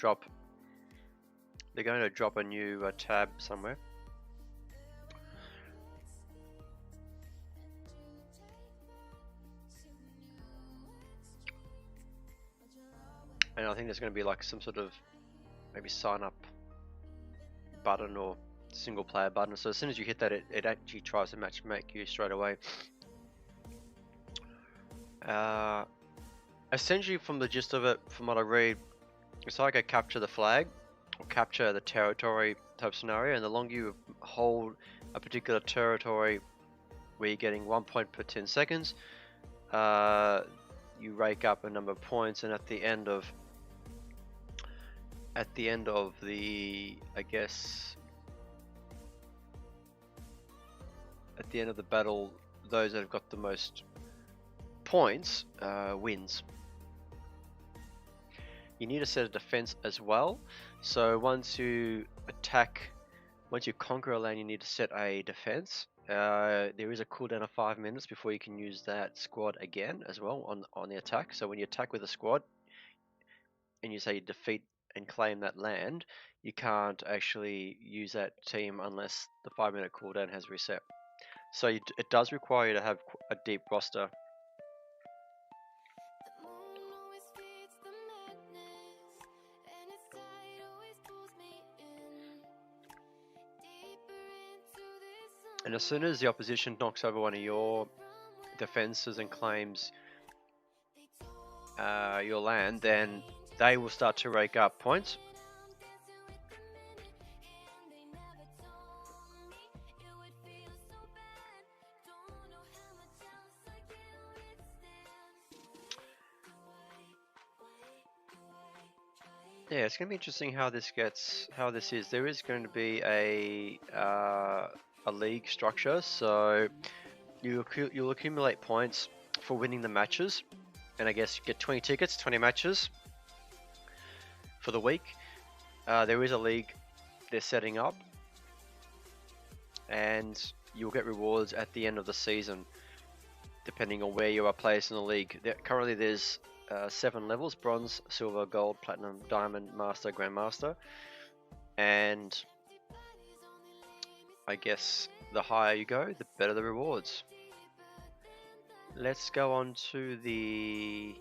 drop a new tab somewhere. And I think there's going to be like some sort of maybe sign up button or single player button. So as soon as you hit that, it actually tries to make you straight away. Essentially, from the gist of it, from what I read, it's like a capture the flag or capture the territory type scenario, and the longer you hold a particular territory where you're getting 1 point per 10 seconds, you rake up a number of points, and at the end of the, I guess, at the end of the battle, those that have got the most points wins. You need to set a defense as well. So once you conquer a land, you need to set a defense. There is a cooldown of 5 minutes before you can use that squad again as well on the attack. So when you attack with a squad and you say you defeat and claim that land, you can't actually use that team unless the 5 minute cooldown has reset. So it does require you to have a deep roster. And as soon as the opposition knocks over one of your defenses and claims your land, then they will start to rake up points. Yeah, it's going to be interesting how this is. There is going to be a league structure, so you'll accumulate points for winning the matches, and I guess you get 20 tickets, 20 matches for the week. There is a league they're setting up, and you'll get rewards at the end of the season, depending on where you are placed in the league. Currently, there's 7 levels: bronze, silver, gold, platinum, diamond, master, grandmaster, and I guess the higher you go, the better the rewards. Let's go on to the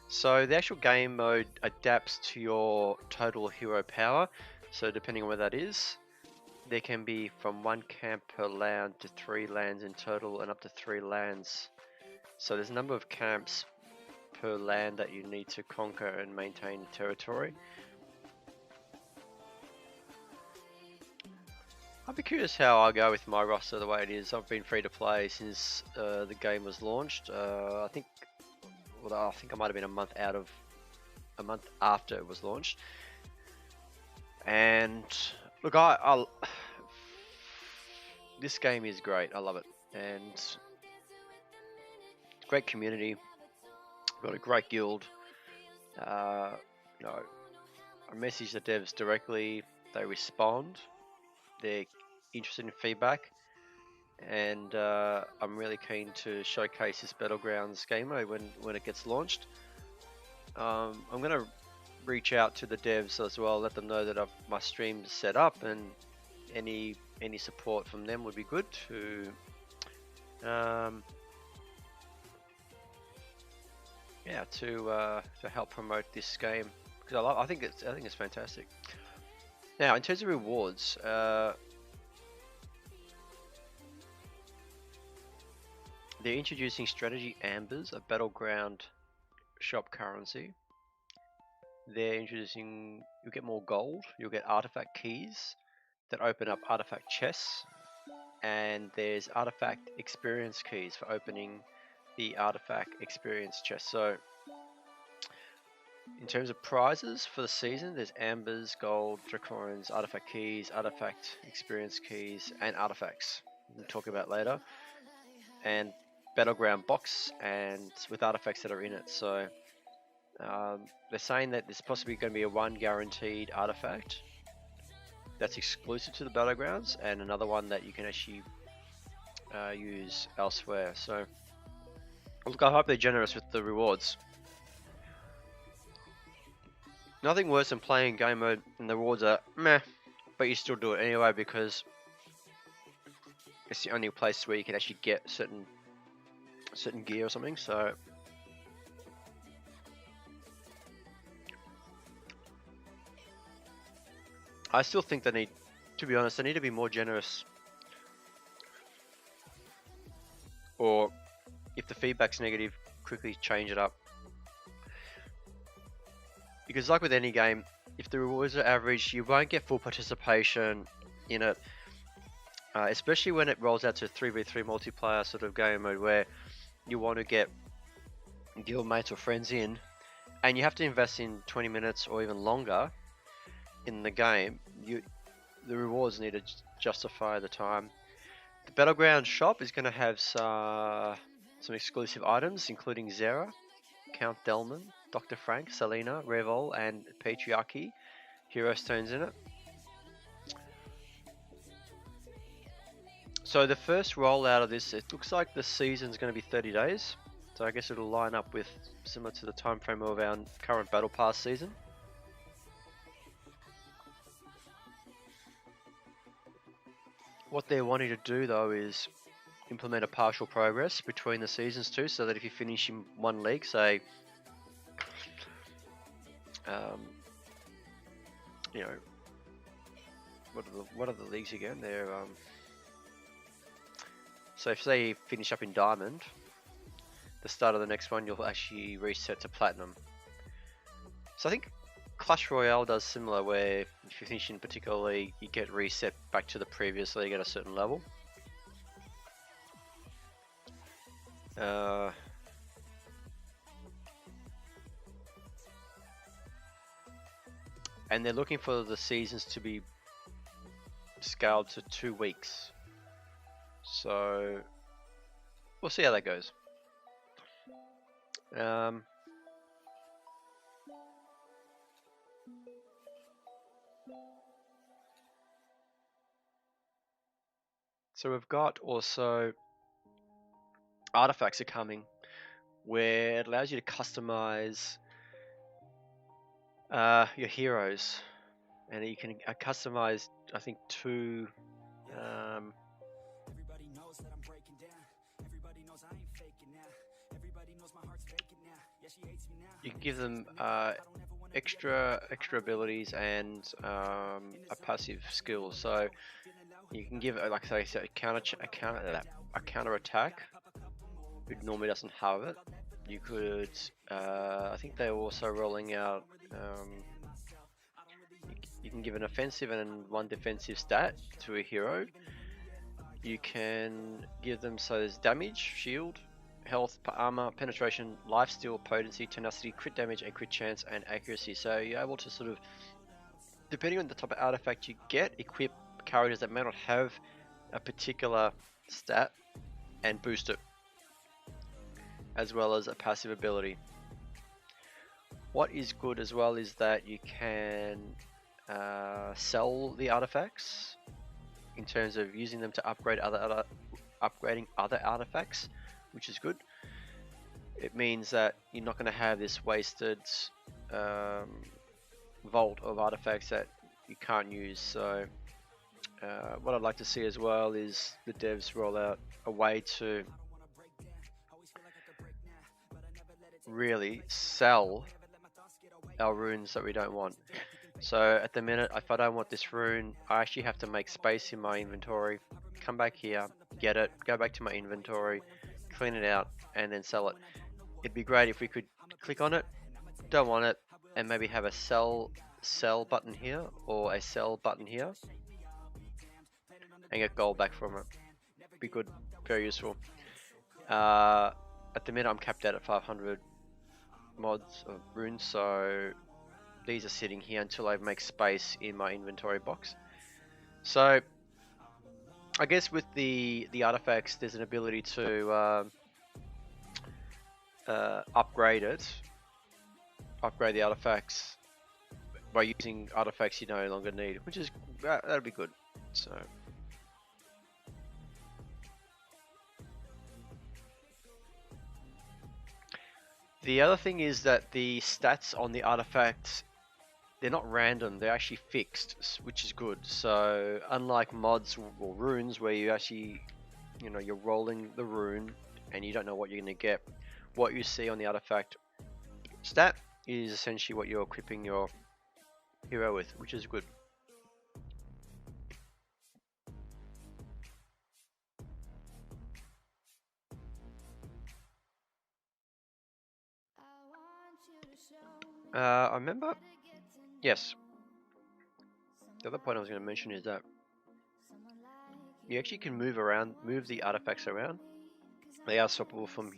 so the actual game mode adapts to your total hero power. So depending on where that is, there can be from 1 camp per land to 3 lands in total, and up to 3 lands. So there's a number of camps per land that you need to conquer and maintain territory. I'd be curious how I go with my roster the way it is. I've been free to play since the game was launched. I think I might have been a month after it was launched. And look, this game is great. I love it, and great community. Got a great guild. I message the devs directly. They respond. They're interested in feedback, and I'm really keen to showcase this Battlegrounds game mode when it gets launched. I'm gonna reach out to the devs as well, let them know that my stream's set up, and any any support from them would be good to yeah, to help promote this game, because I think it's fantastic. Now, in terms of rewards, they're introducing strategy ambers, a battleground shop currency. They're introducing, you'll get more gold, you'll get artifact keys that open up artifact chests, and there's artifact experience keys for opening the artifact experience chest. So in terms of prizes for the season, there's ambers, gold, draconians, artifact keys, artifact experience keys, and artifacts we'll talk about later, and battleground box and with artifacts that are in it. So they're saying that there's possibly going to be a one guaranteed artifact that's exclusive to the battlegrounds, and another one that you can actually use elsewhere. So look, I hope they're generous with the rewards. Nothing worse than playing game mode and the rewards are meh, but you still do it anyway because it's the only place where you can actually get certain gear or something. So I still think they need, to be honest, they need to be more generous. Or if the feedback's negative, quickly change it up. Because like with any game, if the rewards are average, you won't get full participation in it. Especially when it rolls out to 3v3 multiplayer sort of game mode where you want to get guild mates or friends in, and you have to invest in 20 minutes or even longer in the game. The rewards need to justify the time. The Battleground shop is going to have some exclusive items, including Zera, Count Delman, Dr. Frank, Selena, Revol, and Patriarchy hero stones in it. So the first rollout of this, it looks like the season's going to be 30 days. So I guess it'll line up with similar to the time frame of our current Battle Pass season. What they're wanting to do though is implement a partial progress between the seasons too, so that if you finish in one league, say, you know, what are the leagues again? They're so if say you finish up in Diamond, the start of the next one you'll actually reset to Platinum. So I think Clash Royale does similar, where if you finish in a particular league, you get reset back to the previous league at a certain level. And they're looking for the seasons to be scaled to 2 weeks. So we'll see how that goes. So we've got also artifacts are coming, where it allows you to customize your heroes, and you can customize, I think, 2 Everybody knows that I'm breaking down. Everybody knows I ain't faking now. Everybody knows my heart's faking now. Yeah, she hates me now. you can give them extra abilities and a passive skill. So you can give, like I say, a counter attack, who normally doesn't have it. You could, I think they're also rolling out. You can give an offensive and 1 defensive stat to a hero. You can give them, so there's damage, shield, health, armor, penetration, lifesteal, potency, tenacity, crit damage, and crit chance, and accuracy. So you're able to sort of, depending on the type of artifact you get, equip characters that may not have a particular stat and boost it, as well as a passive ability. What is good as well is that you can sell the artifacts in terms of using them to upgrade upgrading other artifacts, which is good. It means that you're not going to have this wasted vault of artifacts that you can't use. So What I'd like to see as well is the devs roll out a way to really sell our runes that we don't want. So at the minute, if I don't want this rune, I actually have to make space in my inventory, come back here, get it, go back to my inventory, clean it out, and then sell it. It'd be great if we could click on it, don't want it, and maybe have a sell button here or a sell button here, and get gold back from it. Be good, very useful. At the minute, I'm capped out at 500 mods of runes, so these are sitting here until I make space in my inventory box. So I guess with the artifacts, there's an ability to upgrade the artifacts by using artifacts you no longer need, which is that'll be good. So the other thing is that the stats on the artifacts, they're not random, they're actually fixed, which is good. So unlike mods or runes where you actually, you're rolling the rune and you don't know what you're going to get, what you see on the artifact stat is essentially what you're equipping your hero with, which is good. I remember, yes, the other point I was going to mention is that you actually can move the artifacts around. They are swappable from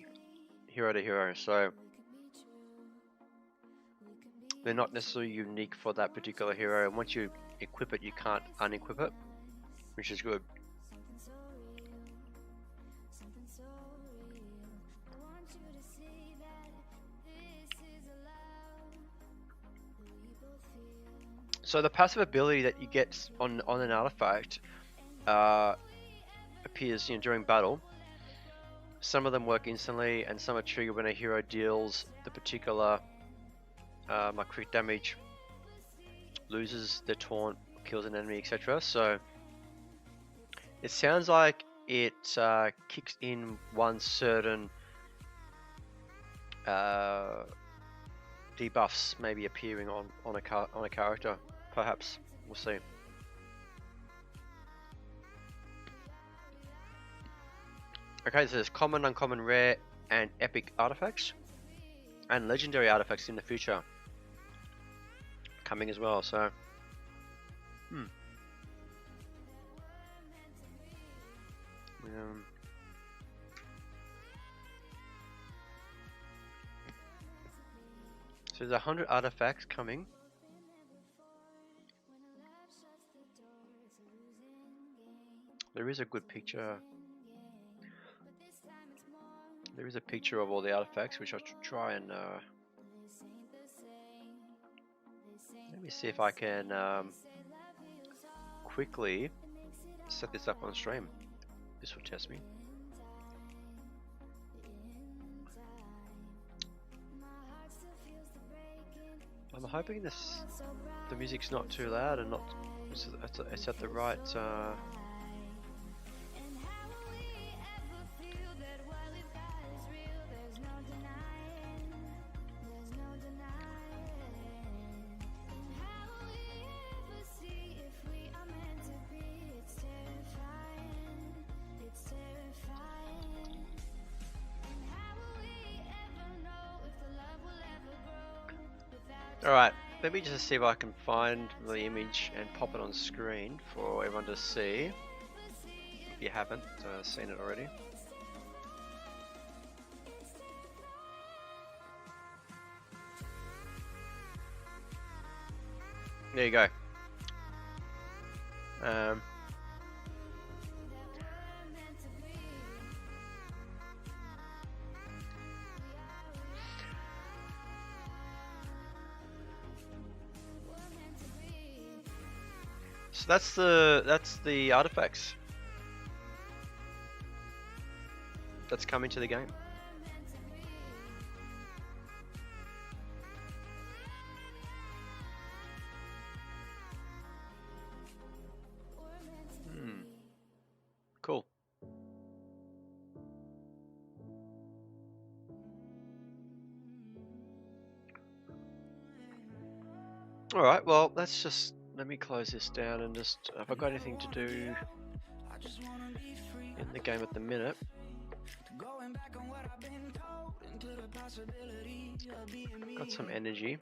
hero to hero, so they're not necessarily unique for that particular hero, and once you equip it, you can't unequip it, which is good. So the passive ability that you get on an artifact appears during battle. Some of them work instantly, and some are triggered when a hero deals the particular crit damage, loses their taunt, kills an enemy, etc. So it sounds like it kicks in one certain debuffs maybe appearing on a character. Perhaps we'll see. Okay, so there's common, uncommon, rare, and epic artifacts, and legendary artifacts in the future coming as well. So, so there's 100 artifacts coming. There is a good picture. There is a picture of all the artifacts, which I should try and let me see if I can quickly set this up on stream. This will test me. I'm hoping the music's not too loud and it's at the right. Alright, let me just see if I can find the image and pop it on screen for everyone to see, if you haven't seen it already. There you go. So that's the artifacts that's coming to the game. Alright, well, let me close this down and just, have I got anything to do in the game at the minute? Got some energy.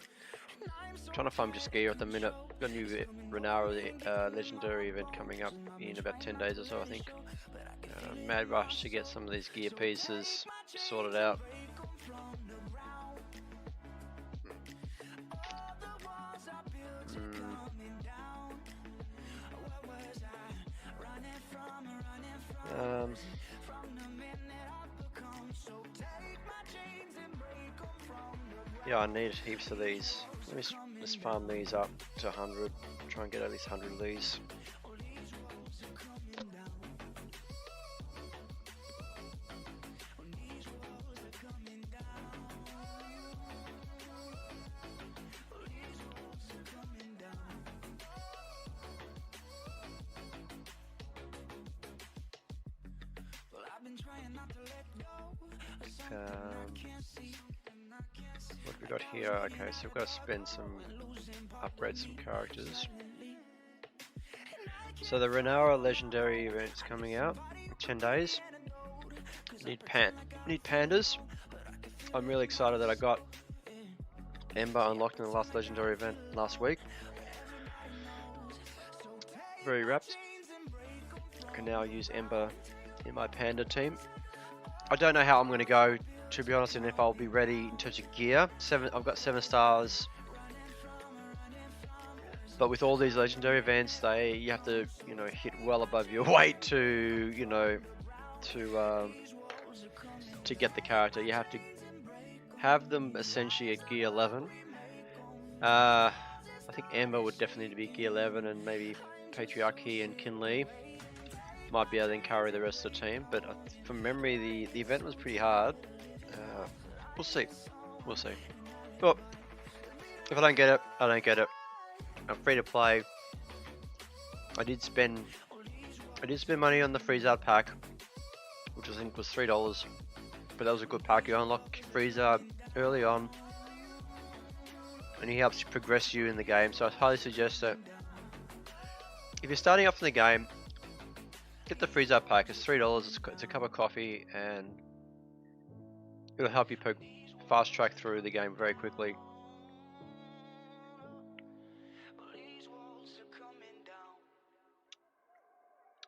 Trying to farm just gear at the minute. Got a new Renara legendary event coming up in about 10 days or so, I think. Mad rush to get some of these gear pieces sorted out. Yeah, I need heaps of these. Let me just farm these up to 100. Try and get at least 100 of these. What we got here? Okay, so we've got to spend upgrade some characters. So the Renara legendary event's coming out in 10 days. Need pandas. I'm really excited that I got Ember unlocked in the last legendary event last week. Very wrapped. I can now use Ember in my panda team. I don't know how I'm going to go, to be honest, and if I'll be ready in terms of gear. I've got 7 stars, but with all these legendary events, you have to, hit well above your weight to, to get the character. You have to have them essentially at gear 11. I think Ember would definitely be gear 11, and maybe Patriarchy and Kinley might be able to carry the rest of the team, but from memory the event was pretty hard. We'll see. But if I don't get it, I don't get it. I'm free to play. I did spend money on the Freezer pack, which I think was $3, but that was a good pack. You unlock Freezer early on, and he helps progress you in the game. So I highly suggest that if you're starting off in the game, get the Freezer pack. It's $3. It's a cup of coffee, and it'll help you fast track through the game very quickly.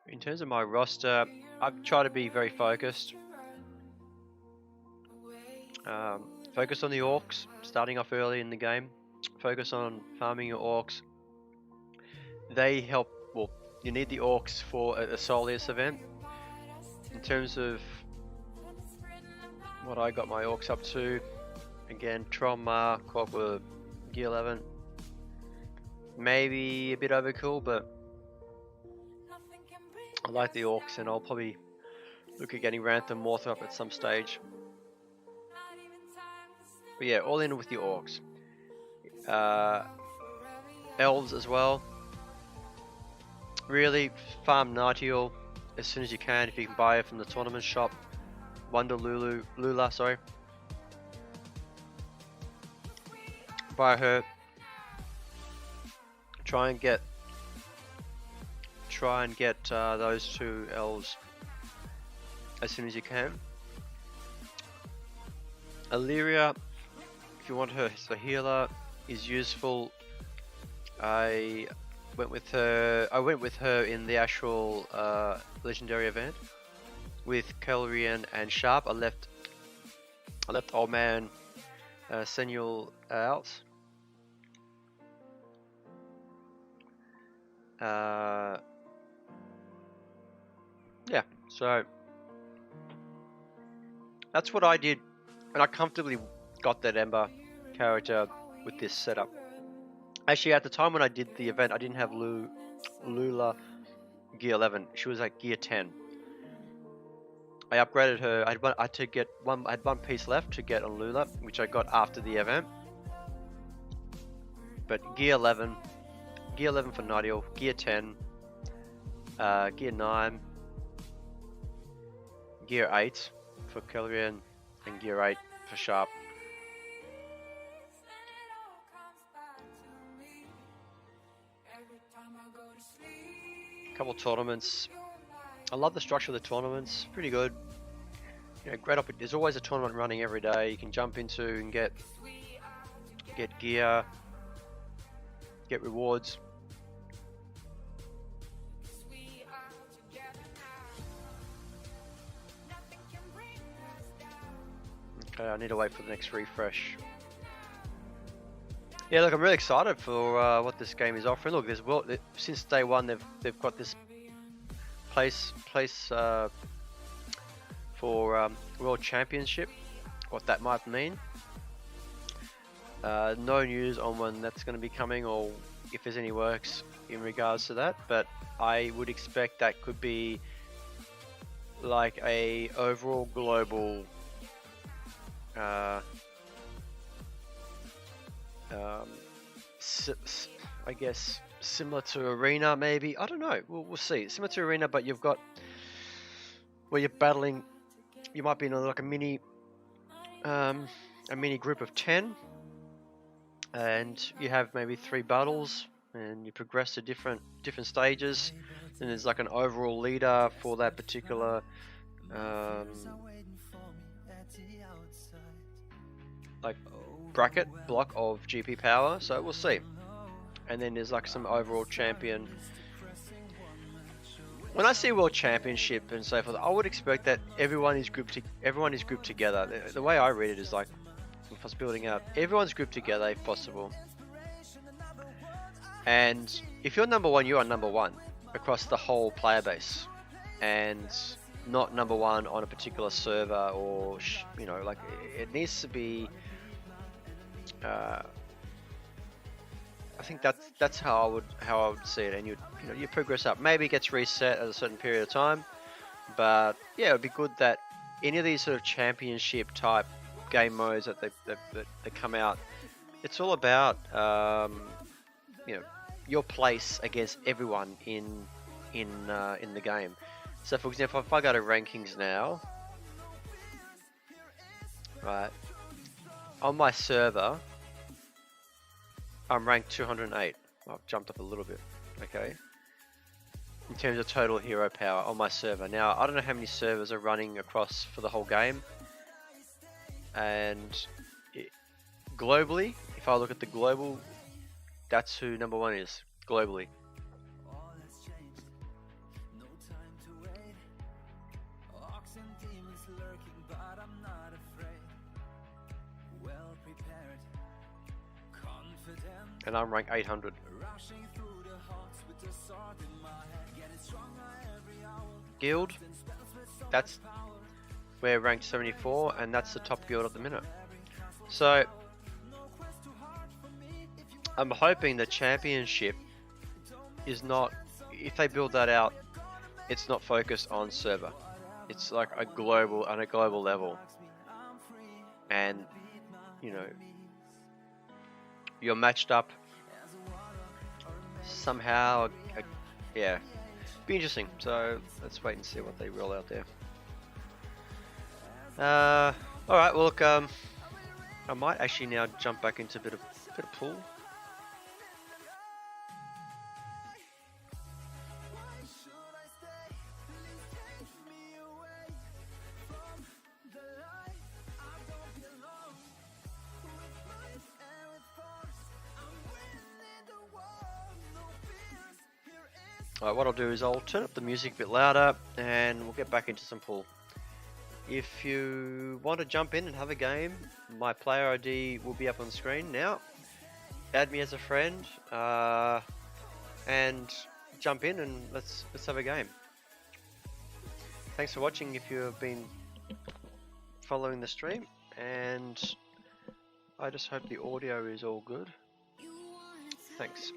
In terms of my roster, I've tried to be very focused. Focus on the orcs, starting off early in the game. Focus on farming your orcs. They help. Well, you need the orcs for a Solius event. In terms of what I got my orcs up to, again, Tron, Clockwork, Gear 11. Maybe a bit overkill, but I like the orcs, and I'll probably look at getting Rantham Mortha up at some stage. But yeah, all in with the orcs. Elves as well. Really farm Nightingale as soon as you can, if you can buy it from the tournament shop. Wonder Lula, sorry. Buy her. Try and get those 2 elves as soon as you can. Illyria, if you want her as a healer, is useful. I went with her in the actual legendary event with Kelrian and Sharp. I left old man Senul out. Yeah, so that's what I did, and I comfortably got that Ember character with this setup. Actually, at the time when I did the event, I didn't have Lula gear 11. She was at gear 10. I upgraded her. I had one piece left to get on Lula, which I got after the event. But gear 11 for Nightingale, gear 10, gear 9, gear 8 for Kelrian, and gear 8 for Sharp. A couple tournaments. I love the structure of the tournaments. Pretty good. You know, great there's always a tournament running every day. You can jump into and get gear, get rewards. Okay, I need to wait for the next refresh. Yeah, look, I'm really excited for what this game is offering. Look, since day one, they've got this place for World Championship. What that might mean. No news on when that's going to be coming or if there's any works in regards to that, but I would expect that could be like a overall global I guess similar to Arena, maybe. I don't know. We'll see. Similar to Arena, but you've got where you're battling. You might be in like a mini group of 10, and you have maybe 3 battles, and you progress to different stages. And there's like an overall leader for that particular like bracket block of GP power. So we'll see. And then there's like some overall champion. When I see World Championship and so forth, I would expect that everyone is grouped together. The way I read it is like, if I was building out, everyone's grouped together if possible. And if you're number one, you are number one across the whole player base, and not number one on a particular server, or you know, like it needs to be. I think that's how I would see it, and you progress up. Maybe it gets reset at a certain period of time, but yeah, it would be good that any of these sort of championship type game modes that they come out, it's all about your place against everyone in the game. So for example, if I go to rankings now, right, on my server, I'm ranked 208. I've jumped up a little bit, okay, in terms of total hero power on my server. Now, I don't know how many servers are running across for the whole game, and globally, if I look at the global, that's who number one is, globally. And I'm ranked 800. Guild, we're ranked 74, and that's the top guild at the minute. So I'm hoping the championship is not, if they build that out, it's not focused on server. It's like a global level, and you're matched up somehow. Yeah, be interesting. So let's wait and see what they roll out there. All right. Well, look, I might actually now jump back into a bit of pool. Alright, what I'll do is I'll turn up the music a bit louder, and we'll get back into some pool. If you want to jump in and have a game, my player ID will be up on the screen now. Add me as a friend, and jump in and let's have a game. Thanks for watching if you have been following the stream, and I just hope the audio is all good. Thanks.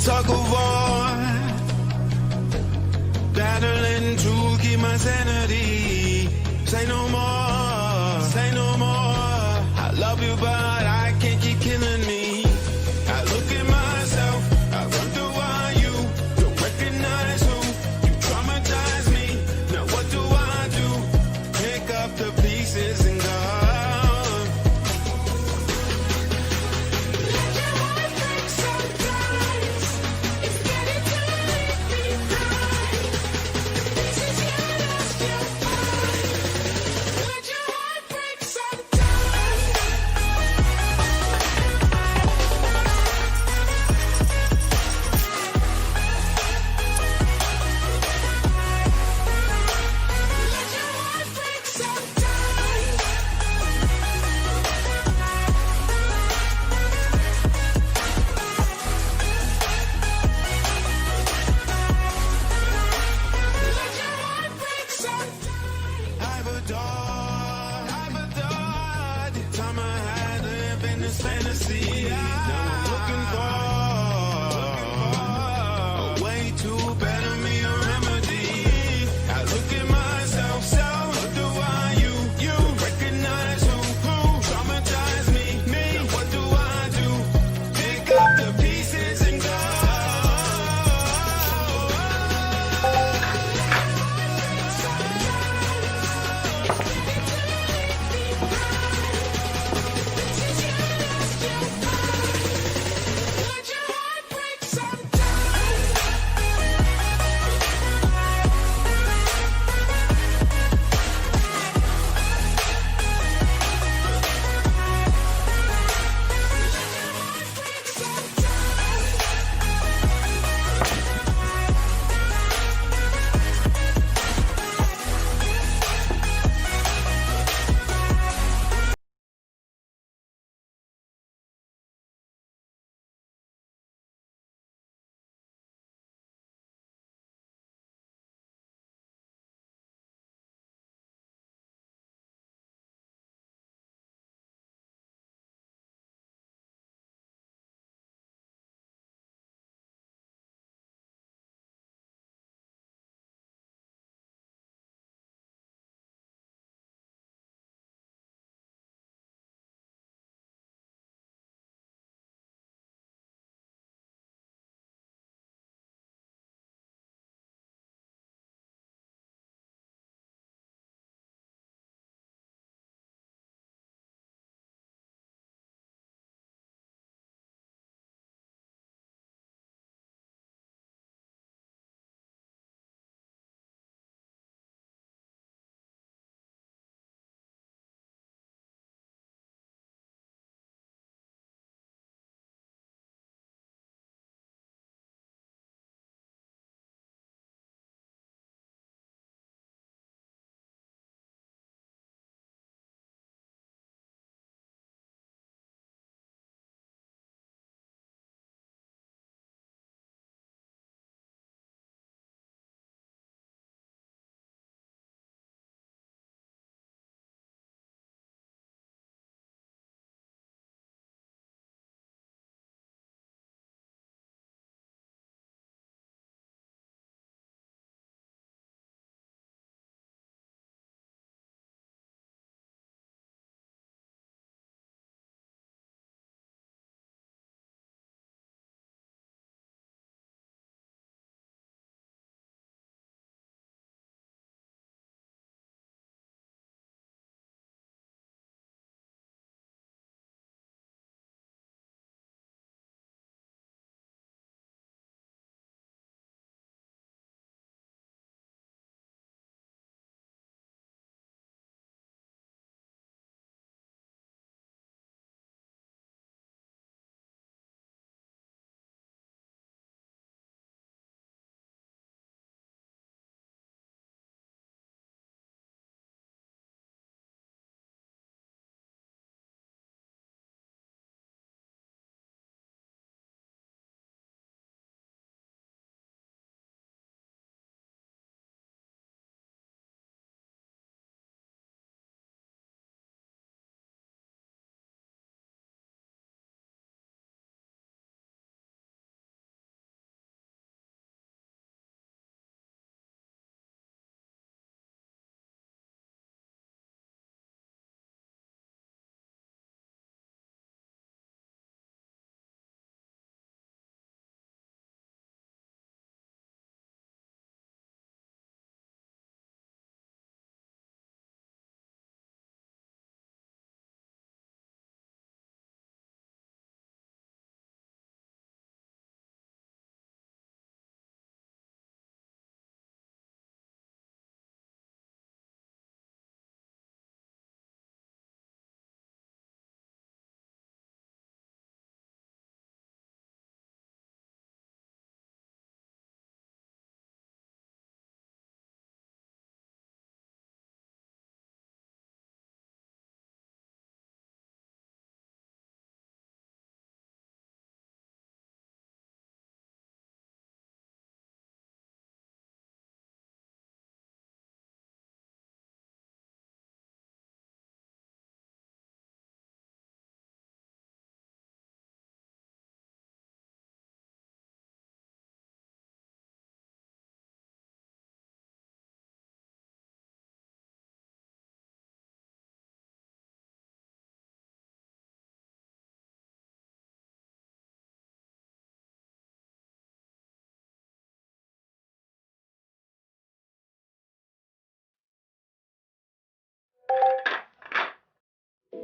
tug of war, battling to keep my sanity. Say no more, say no more. I love you, but I can't keep killing me. I look at myself, I wonder why you don't recognize who you traumatize me. Now what do I do? Pick up the pieces and go.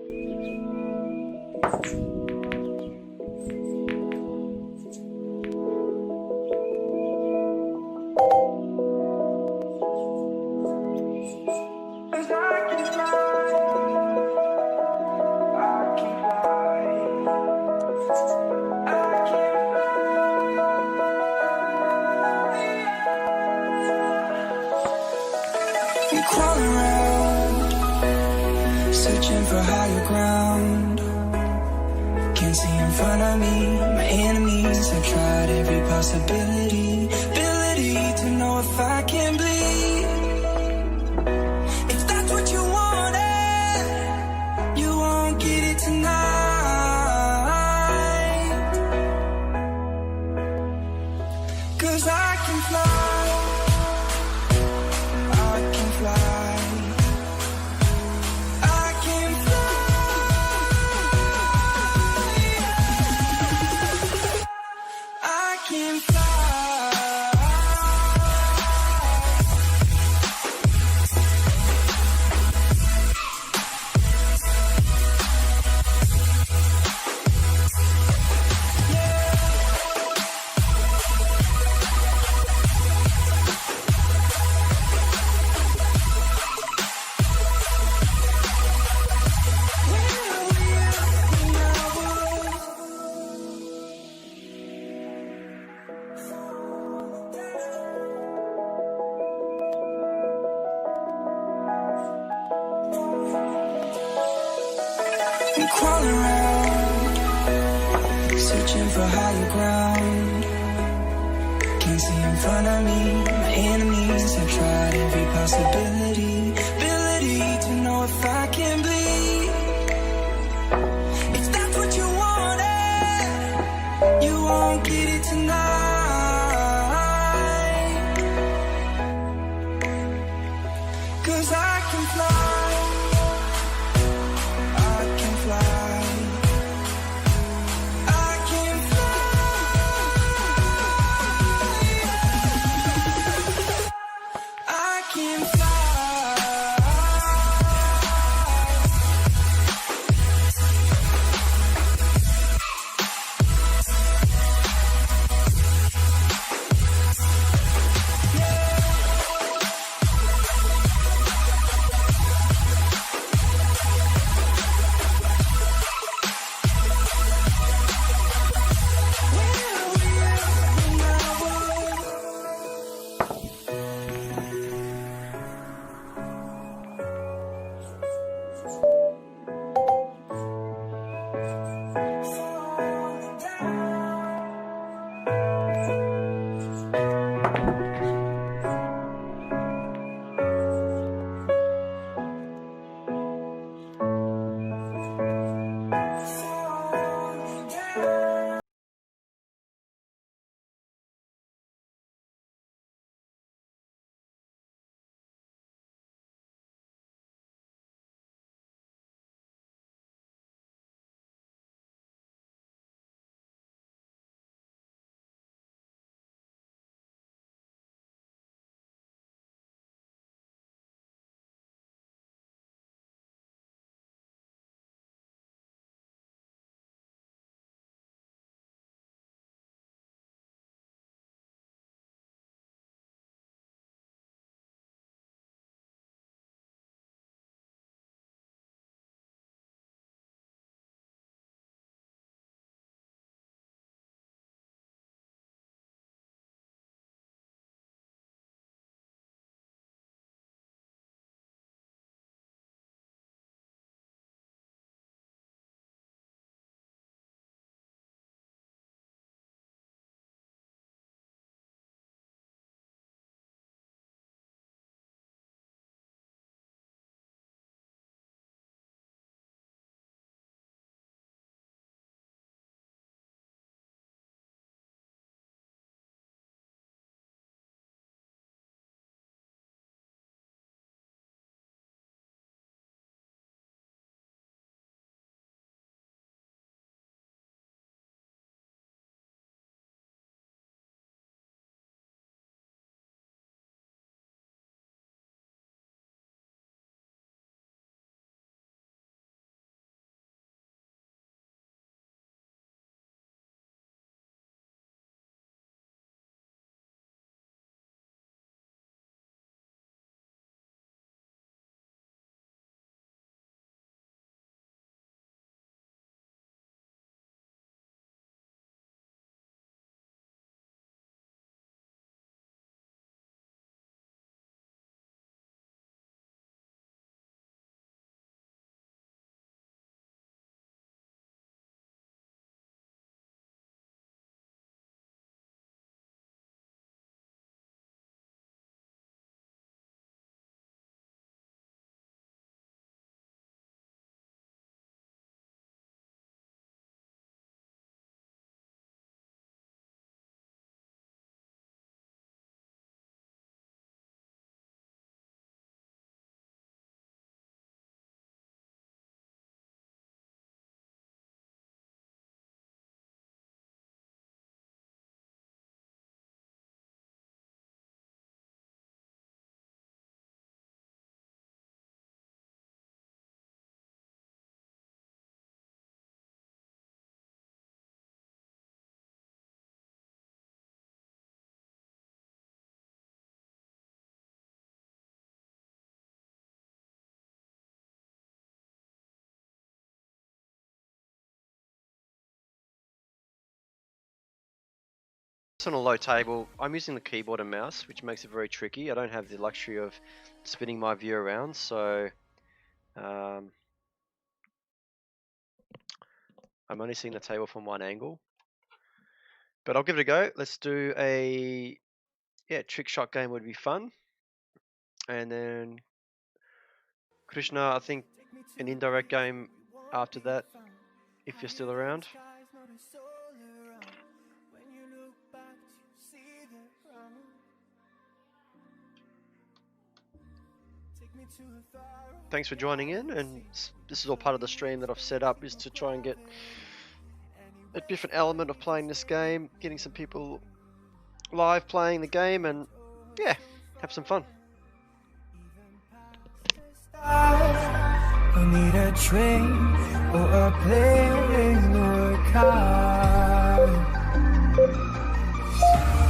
We crawl around, searching for higher ground. Can't see in front of me, my enemies. I've tried every possibility, ability to know if I can bleed. If that's what you wanted, you won't get it tonight. 'Cause I can fly, I can fly, I can fly, I can fly. We crawl around, searching for higher ground. Can't see in front of me, my enemies. I've tried every possibility, ability to know if I can bleed. If that's what you wanted, you won't get it tonight. 'Cause I can fly, I can fly, I can fly, I can fly. on a low table. I'm using the keyboard and mouse, which makes it very tricky. I don't have the luxury of spinning my view around, so I'm only seeing the table from one angle. But I'll give it a go. Let's do a trick shot game would be fun. And then Krishna, I think an indirect game after that, if you're still around. Thanks for joining in, and this is all part of the stream that I've set up, is to try and get a different element of playing this game, getting some people live playing the game, and yeah, have some fun. I need a train or a plane or a car.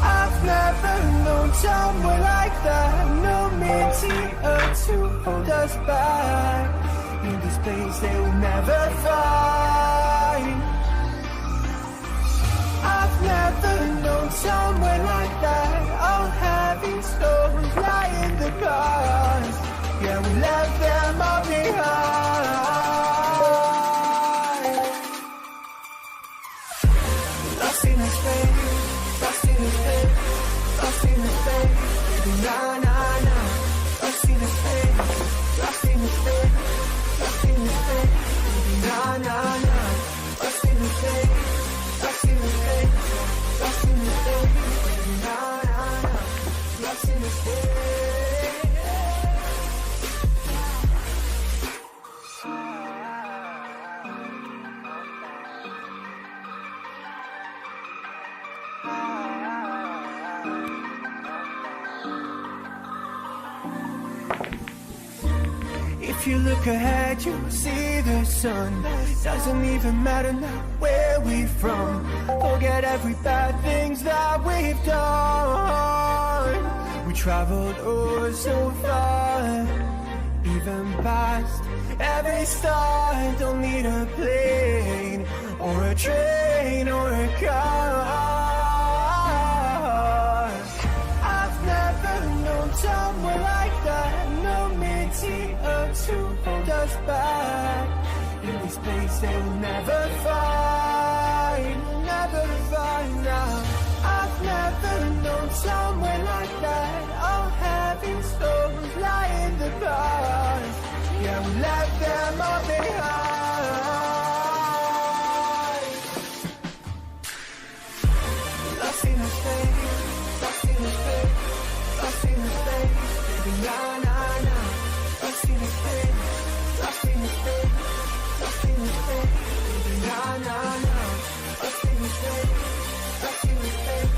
I've never known someone like that. No meteor to hold us back in this place they will never find. I've never known someone like that. All having stories lie in the past. Yeah, we left them all behind. Lost in the space, lost in the space, lost in the space, baby, nah, nah, nah. Lost in the space, lost in the space, lost in the space, baby, nah, nah, nah. Lost in the space, lost in the space, lost in the space, baby, nah, nah, nah. Lost in the space. If you look ahead, you'll see the sun. Doesn't even matter now where we're from. Forget every bad things that we've done. We traveled oh so far, even past every star. Don't need a plane or a train or a car. I've never known someone like that. No meteor to hold us back in this place they will never find, never find now. I've never known someone like that. All having stories lie in the past. Yeah, we left them all behind. Lost in the space, lost in the space, lost in the space, baby, nah, nah, nah. Lost in the space, lost in the space, lost in the space, baby, nah, nah, nah. Lost in the space, lost in the space,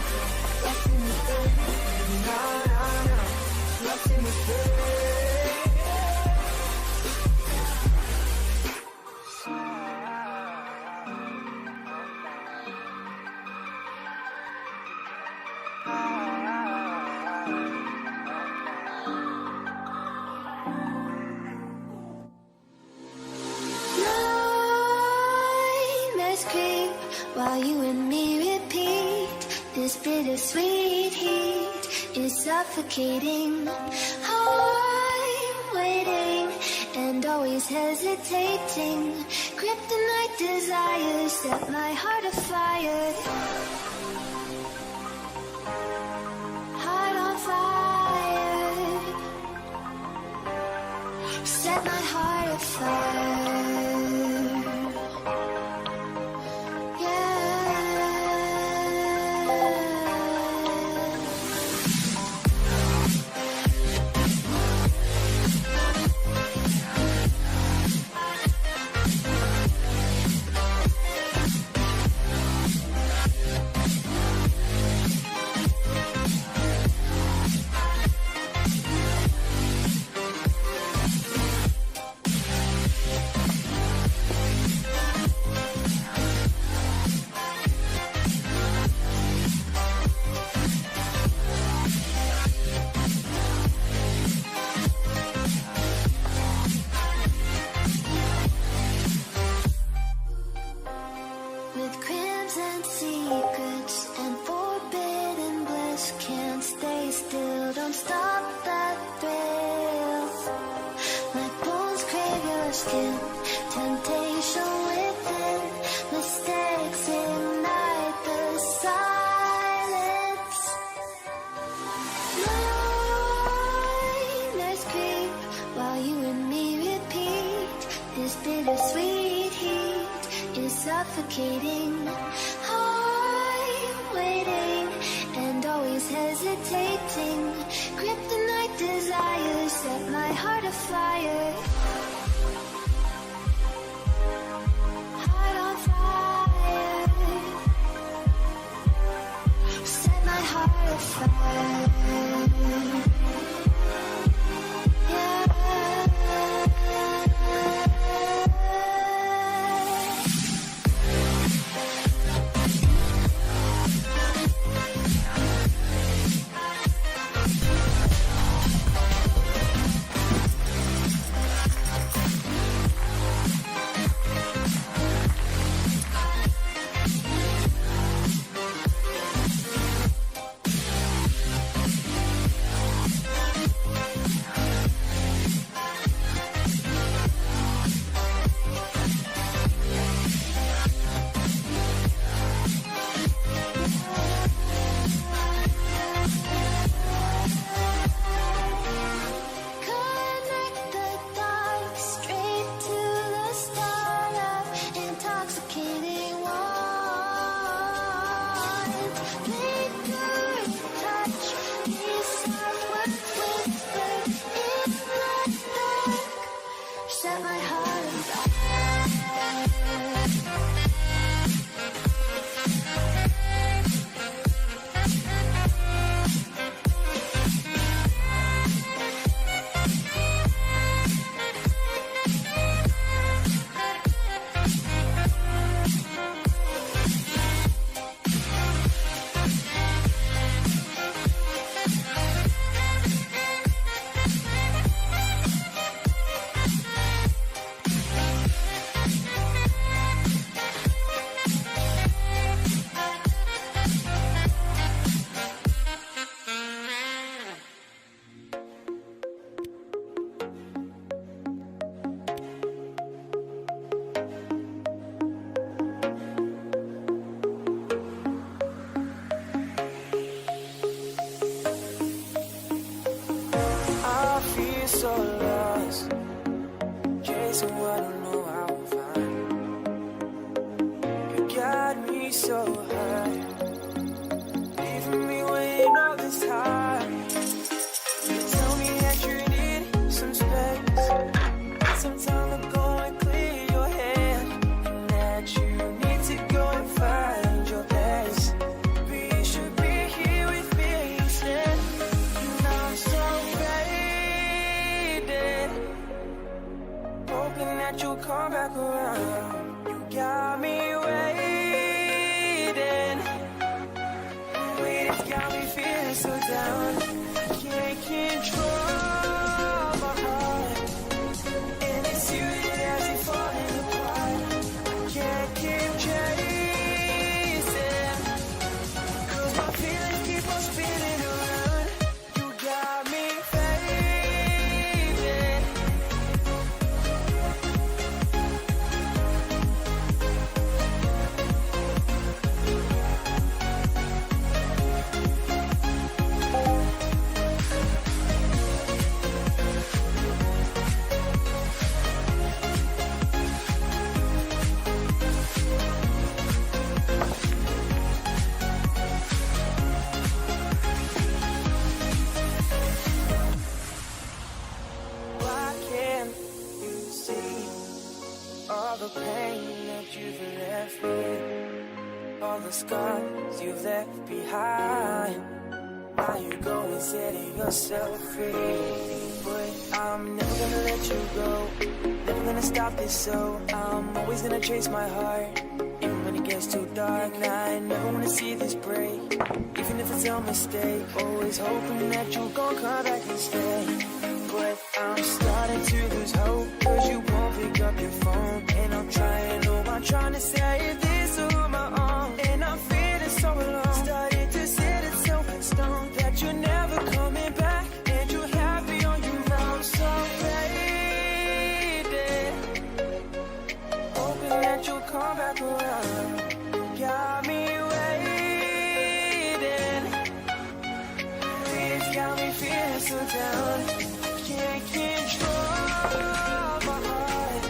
lost in the space, baby, nah, nah, nah. Lost in the space. Nightmares creep while you and me repeat. This bittersweet heat is suffocating. I'm waiting and always hesitating. Kryptonite desires set my heart afire. Heart on fire. Set my heart afire. don't stop that thrill. My bones crave your skin, temptation within, mistakes ignite the silence. Nightmares creep while you and me repeat. This bittersweet heat is suffocating. I'm waiting and always hesitating. Kryptonite desires set my heart afire. Heart on fire. Set my heart afire. Yeah. Connect the dark straight to the start of intoxicating warmth. Finger touch, these soft words whispered in the dark. Set my heart on I feel so lost, chasing what I don't know how to find. You got me so high, leaving me waiting all this time. You tell me that you need some space, some time to go and clear your head, and that you need to go and find your place. But you should be here with me instead. And I'm so faded, hoping that you'll come back around. You got me waiting, waiting's got me feeling so down. Can't control my heart, and it's you that has me falling apart. Can't keep chasing, 'cause my feelings keep on spinning around. You got me fading. Why can't you see all the pain that you've left me, all the scars you've left behind? Now you go and setting yourself free, but I'm never gonna let you go, never gonna stop this. So I'm always gonna chase my heart, even when it gets too dark. And I never wanna see this break, even if it's a mistake. Always hoping that you gon' come back and stay, but I'm starting to lose hope, 'cause you won't pick up your phone. And I'm trying, oh, I'm trying to save this on my own, and I'm feeling so alone. Starting to set itself in stone that you're never coming back. got me feeling so down. Can't control my heart,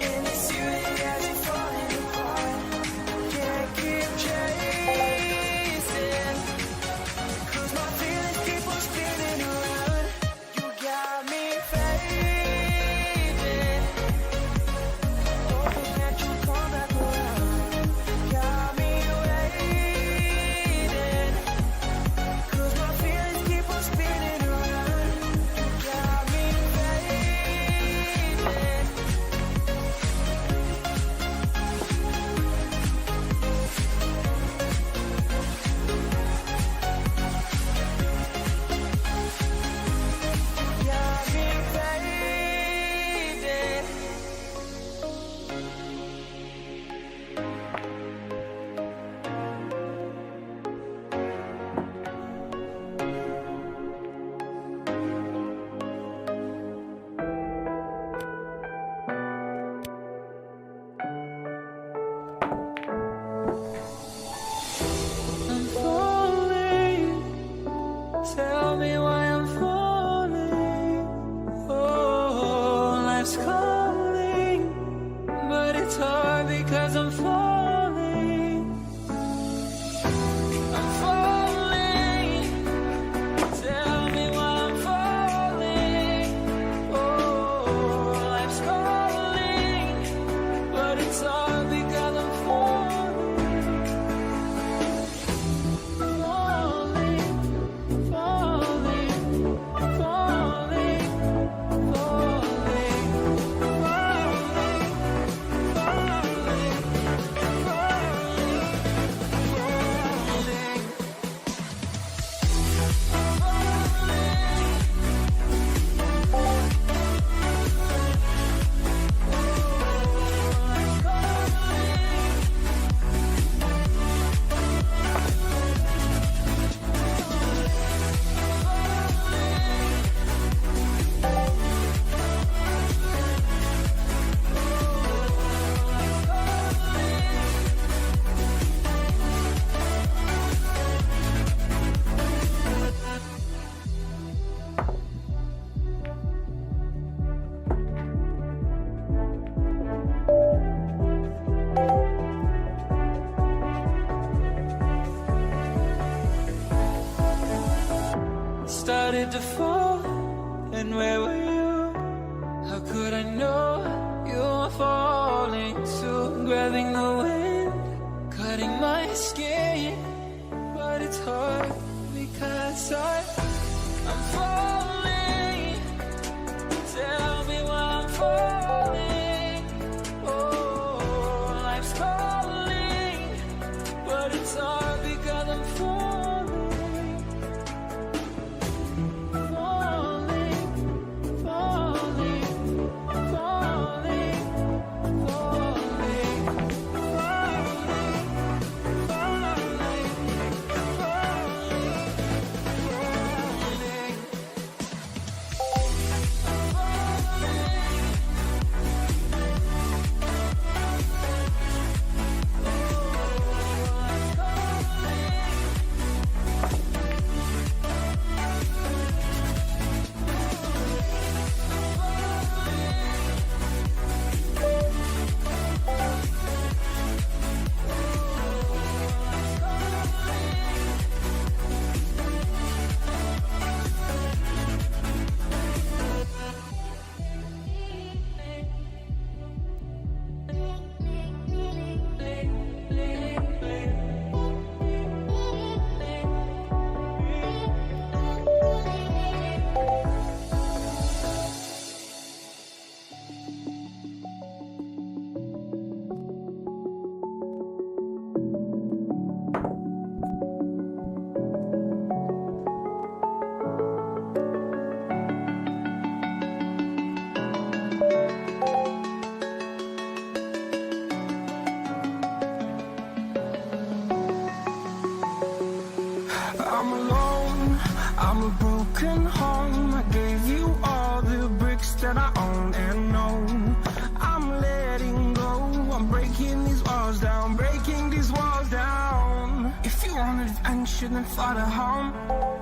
and it's you that has me falling apart. Can't keep chasing, 'cause my feelings keep on spinning around. You got me fading, hoping that you come back around. Got me waiting, 'cause my feelings keep on spinning around. You got me fading. Got me fading. I'm falling. Tell me why I'm falling. Oh, life's calling, but it's hard because I'm falling. I'm falling. Tell me why I'm falling. Oh, life's calling, but it's hard because I'm falling. Falling, falling, falling, falling, Started to fall, and where were you? How could I know you were falling too? Grabbing the wind, cutting my skin, but it's hard because I'm falling. Tell me why I'm falling. Oh, life's calling, but it's hard because I'm falling. Falling, falling, falling, falling, I'm alone, I'm a broken home. I gave you all the bricks that I own and know. I'm letting go, I'm breaking these walls down, breaking these walls down. If you want adventure, shouldn't fly to home.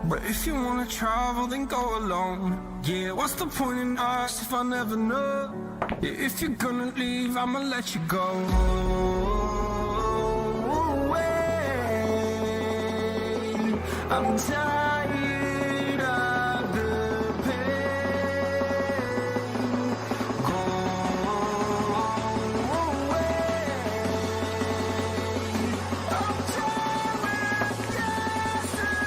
But if you wanna travel, then go alone. Yeah, what's the point in us if I never know? Yeah, if you're gonna leave, I'ma let you go. I'm tired of the pain. Go away. I'm tired of guessing.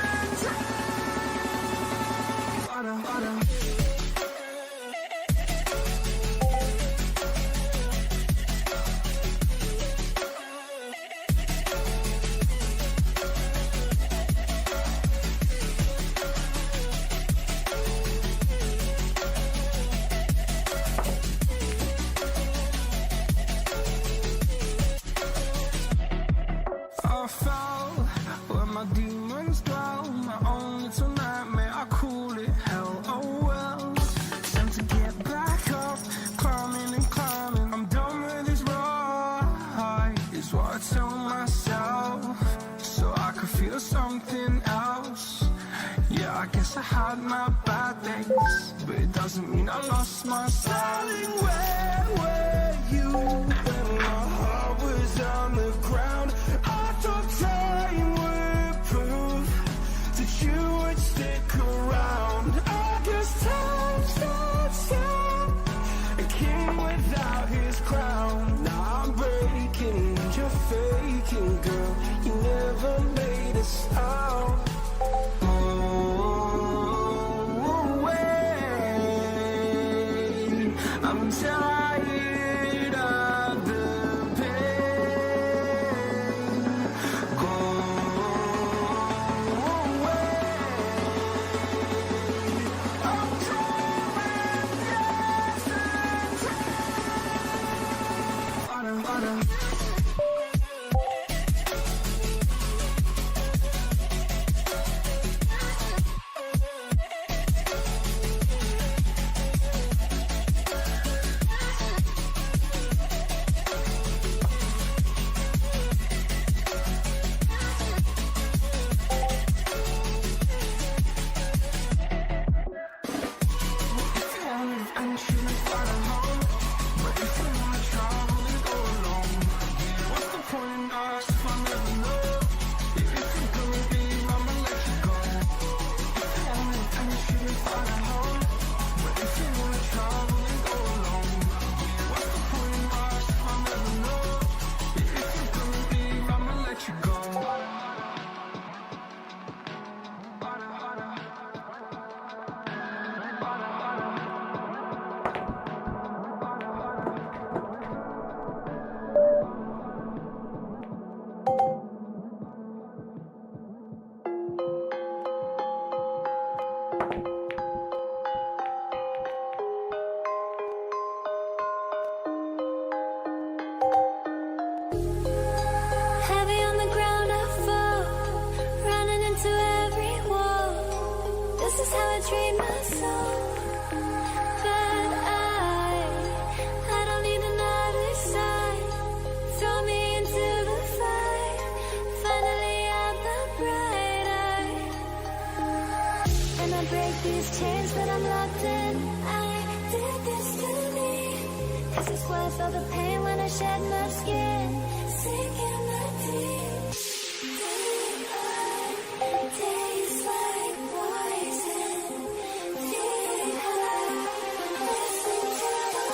I fell where my demons dwell. My own little nightmare, I call it hell. Oh well, time to get back up, climbing and climbing. I'm done with this ride, is what I tell myself, so I could feel something else. Yeah, I guess I had my bad days, but it doesn't mean I lost my darling. Where were you when my heart was on the ground? I thought time would prove that you would stick around. I guess time stood still, a king without his crown. Now I'm breaking and you're faking, girl. You never made a sound. I'm tired of the pain. Go away. I'm tired of guessing. Heavy on the ground I fall, running into every wall. This is how I treat my soul. But I don't need another sign. Throw me into the fire. Finally I'm the bright eye. And I break these chains that I'm locked in. I did this to me. Is this worth all the pain when I shed my skin? Sinking my teeth. Tastes like poison. Feeling high. Listen to the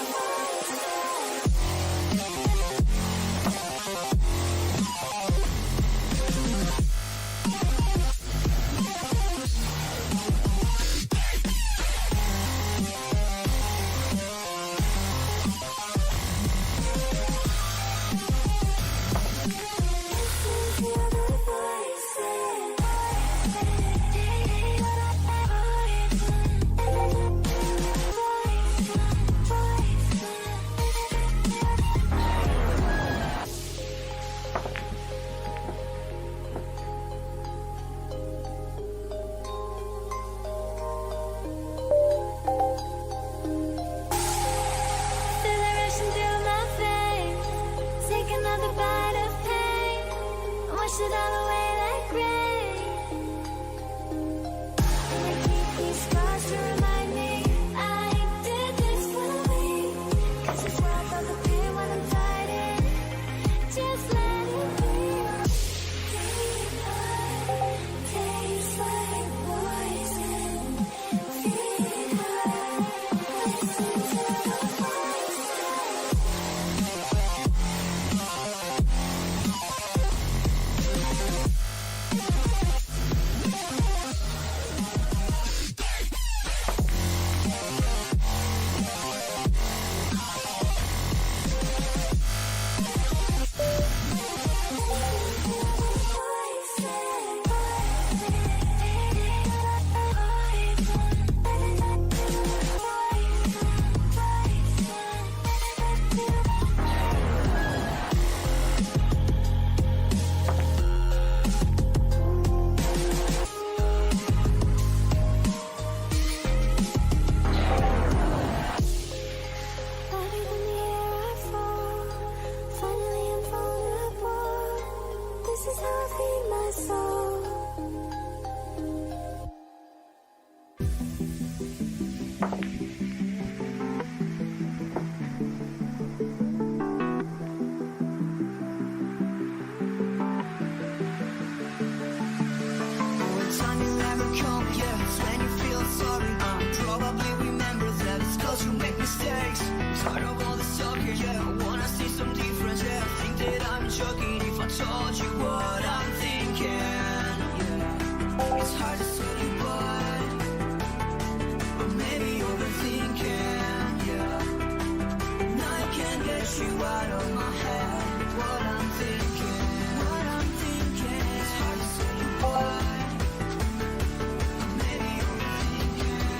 joking if I told you what I'm thinking. Yeah. It's hard to tell you, but maybe overthinking. Yeah. And I can't get you out of my head. What I'm thinking. What I'm thinking. It's hard to tell you, but maybe overthinking.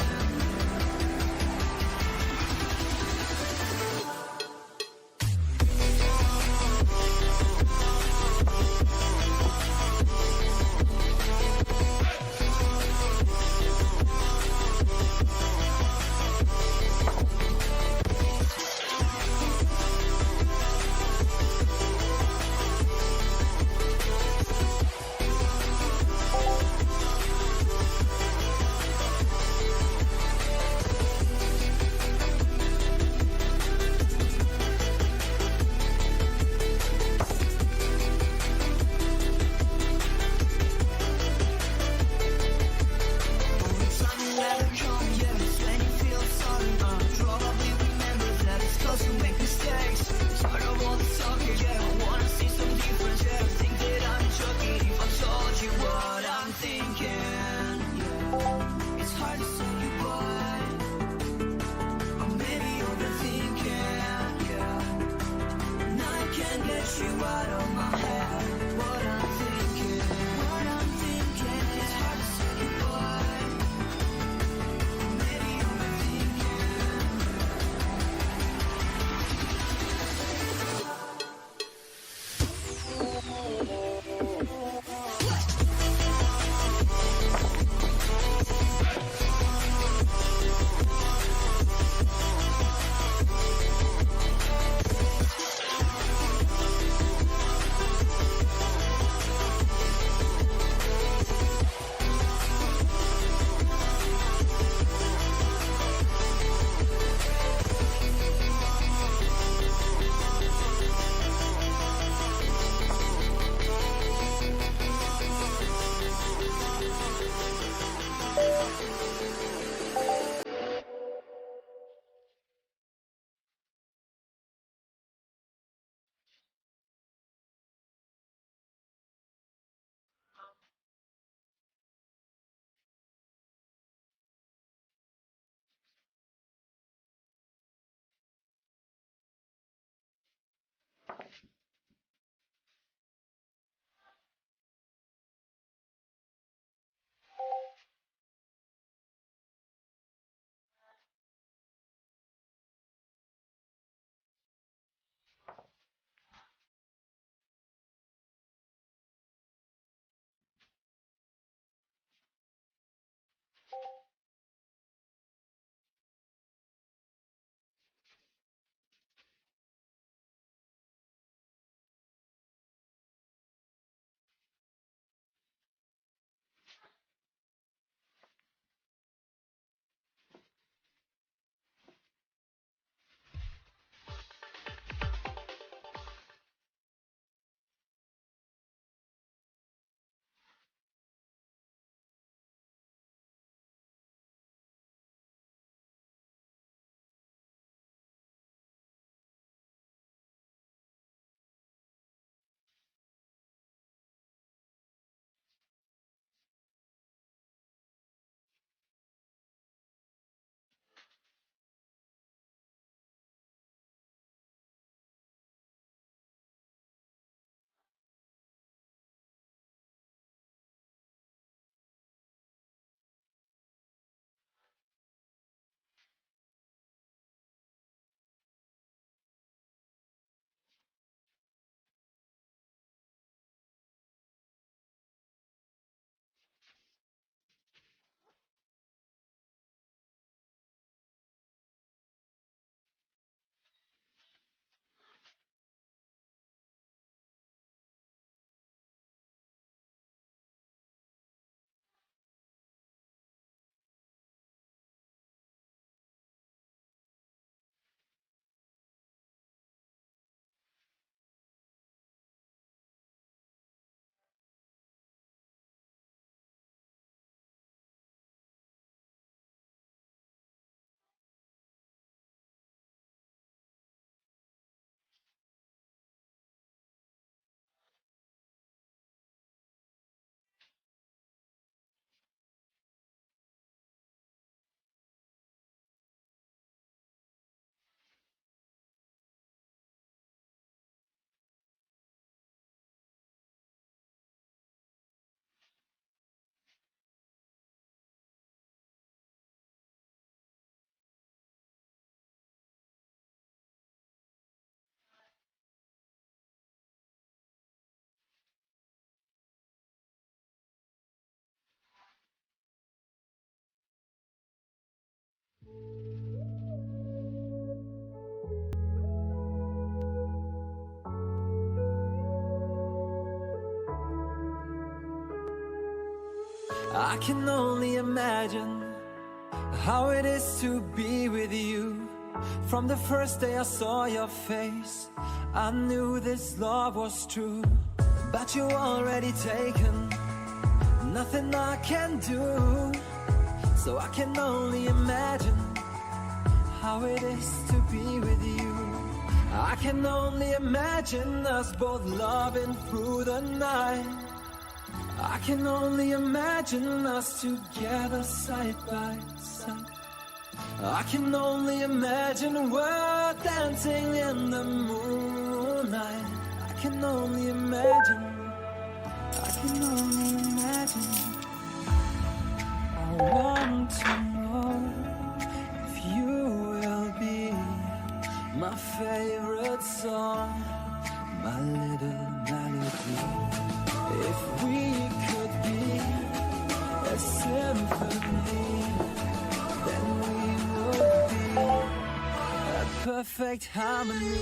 I can only imagine how it is to be with you. From the first day I saw your face, I knew this love was true. But you already taken, nothing I can do. So I can only imagine how it is to be with you. I can only imagine us both loving through the night. I can only imagine us together side by side. I can only imagine we're dancing in the moonlight. I can only imagine. I can only imagine. I want to know if you will be my favorite song, my little melody. If we could be a symphony, then we would be a perfect harmony.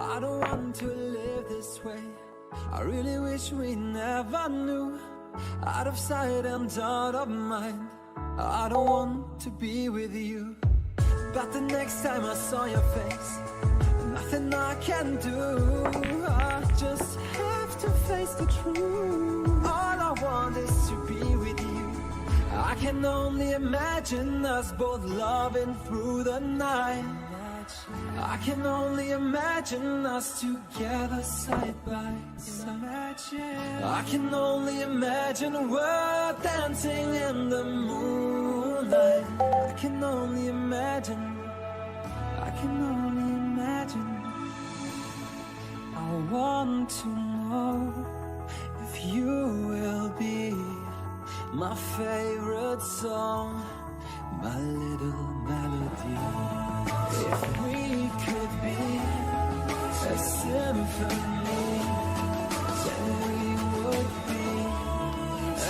I don't want to live this way. I really wish we never knew. Out of sight and out of mind, I don't want to be with you. But the next time I saw your face, nothing I can do. I just have to face the truth. All I want is to be with you. I can only imagine us both loving through the night. I can only imagine us together side by side. I can only imagine we're dancing in the moonlight. I can only imagine. I can only imagine. I want to know if you will be my favorite song, my little melody. If we could be a symphony, then we would be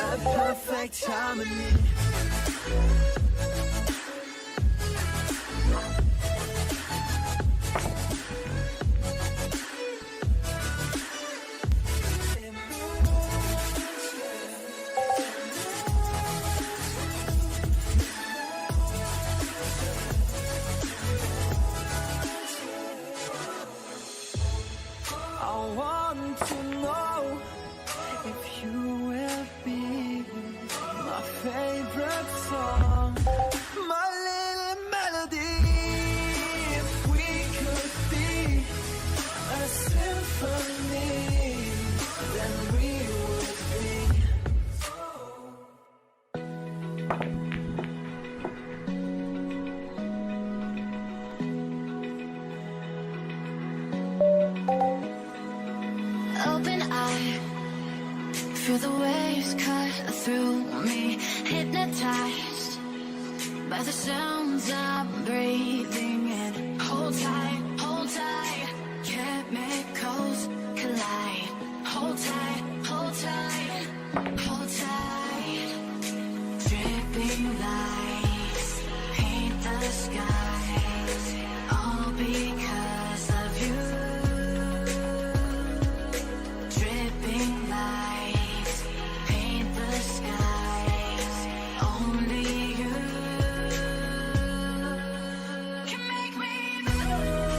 a perfect harmony. I want to know if you will be my favorite song, my little melody. If we could be a symphony, then we would be. Open eye, feel the waves cut through me. Hypnotized by the sounds I'm breathing in. Hold tight, chemicals collide. Hold tight, hold tight, hold tight. Dripping lights paint the skies, all because of you. Dripping lights paint the skies, only you can make me move.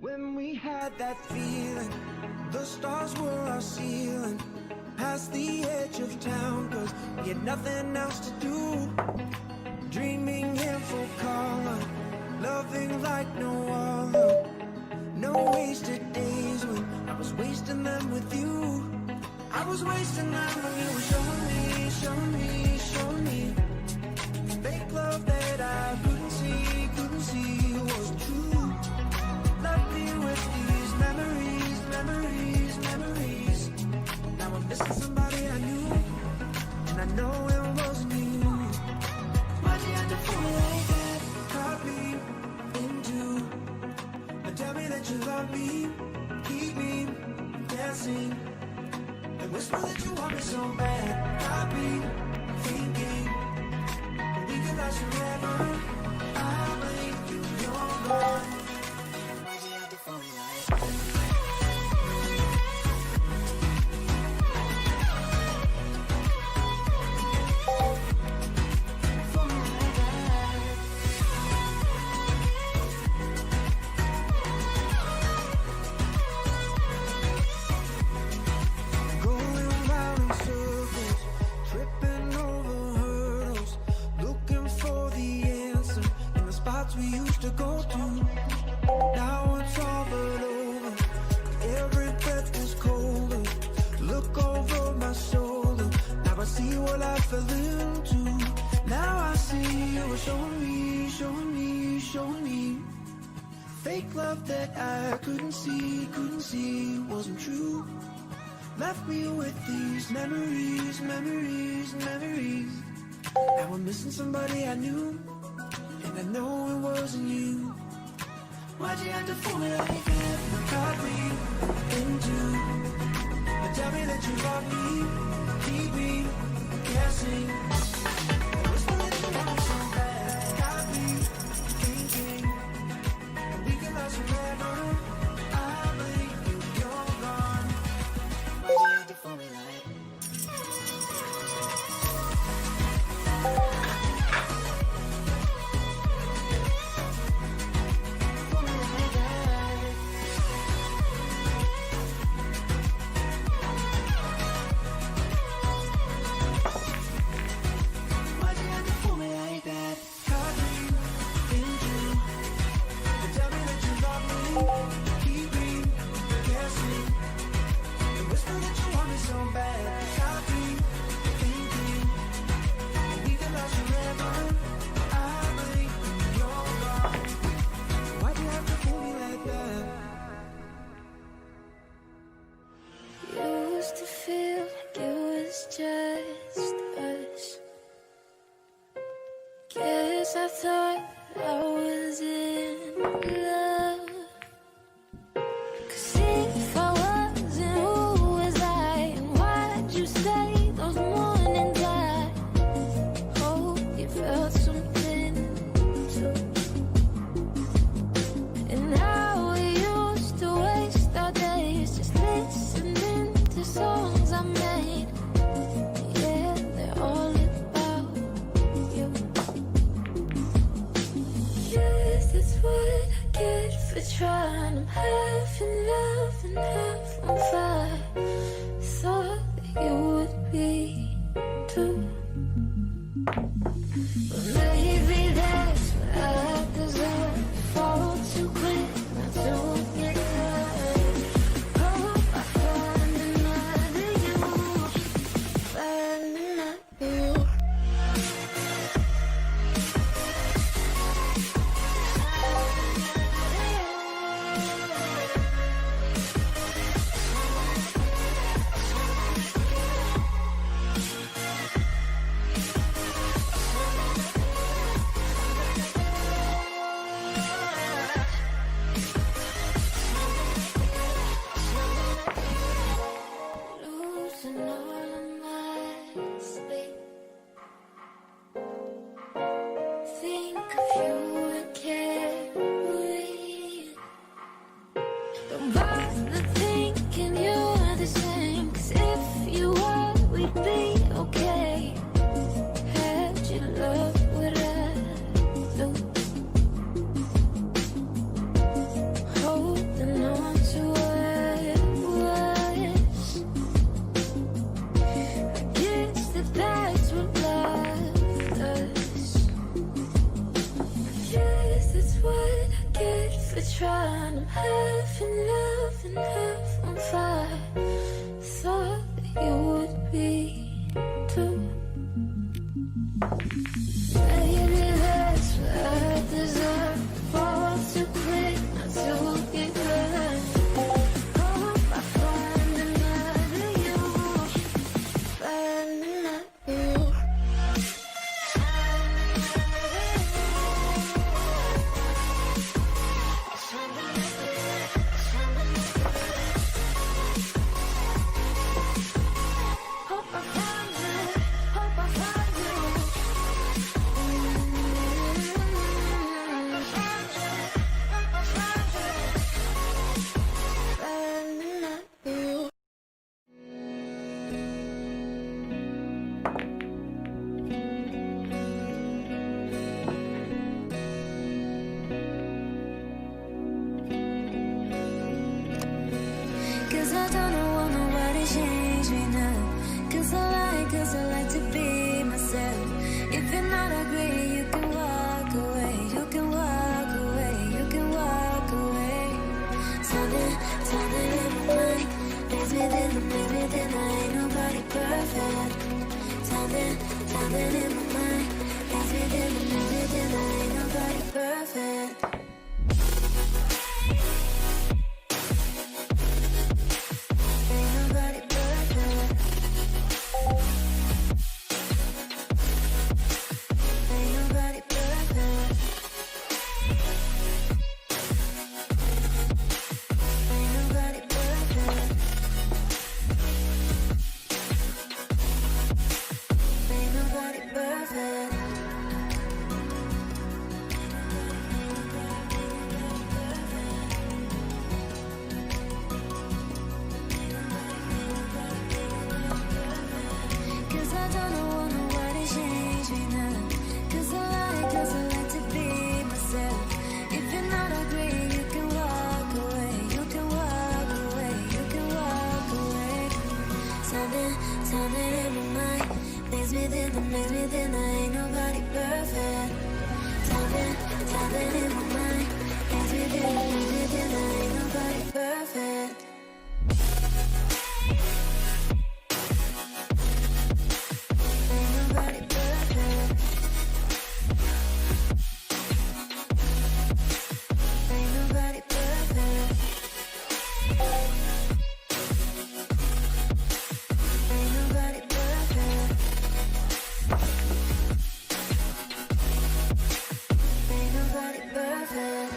When we had that feeling, the stars were our ceiling. Past the edge of town, cause we had nothing else to do. Dreaming in full color, loving like no other. No wasted days when I was wasting them with you. I was wasting them when you were showing me, showing me, showing me fake love that I couldn't see was true. Left me with these memories, memories, memories. Now I'm missing somebody I knew, and I know it wasn't you. Why'd you have to feel like that? Caught me into, and tell me that you love me, keep me dancing, and whisper that you want me so bad. Got me thinking that we could last forever. I believe you, you're gone. Why'd you have to fall like that? Fall like that. Going round in circles, tripping over hurdles, looking for the answer in the spots we used to go to. Now it's all but over, every breath is colder. Look over my shoulder, now I see what I fell into. Now I see you were showing me, showing me, showing me Fake love that I couldn't see wasn't true. Left me with these memories. Now I'm missing somebody I knew, and I know it wasn't you. Why'd you have to fool me like that? Caught me into. But tell me that you love me, keep me guessing. Whisper that you want me so bad. Got me thinking we can last forever. I believe you're gone. Why'd you have to fool me like that? Used to feel like it was just us. Guess I thought I was in love. 'Cause if I wasn't, who was I? And why'd you stay those mornings? I hope you felt something too. And now we used to waste our days just listening to songs I made. Yeah, they're all about you. Yes, that's what I get for trying. I'm half in love and half on fire. Thought that you would be too. But maybe that's what I deserve. Fall too quick, not to get hurt. Hope I find another you, find another you. Losing all of my sleep. Think of you and carry. Don't bother thinking you're the same. 'Cause if you were, we'd be okay. Had you loved what I do, holding on to what was. I guess that's what loved us. Yes, that's what I get for trying. I'm half in love and half on fire. Thought that you would be too. Maybe that's what I deserve. Fall too quick, not to get hurt. Hope I find another you, find another you. Hope I find you, hope I find you. Hope I find you, find another you. Cause I don't want nobody change me now. Cause I like to be myself. If you're not agree, you can walk away. You can walk away, you can walk away. Something in my mind leaves me then I ain't nobody perfect. Something in my mind leaves me then I ain't nobody perfect. Something in my mind makes me think that ain't nobody perfect. Something in my mind makes me think that ain't nobody perfect. Ain't nobody perfect. Ain't nobody perfect. Ain't nobody perfect. Ain't nobody perfect.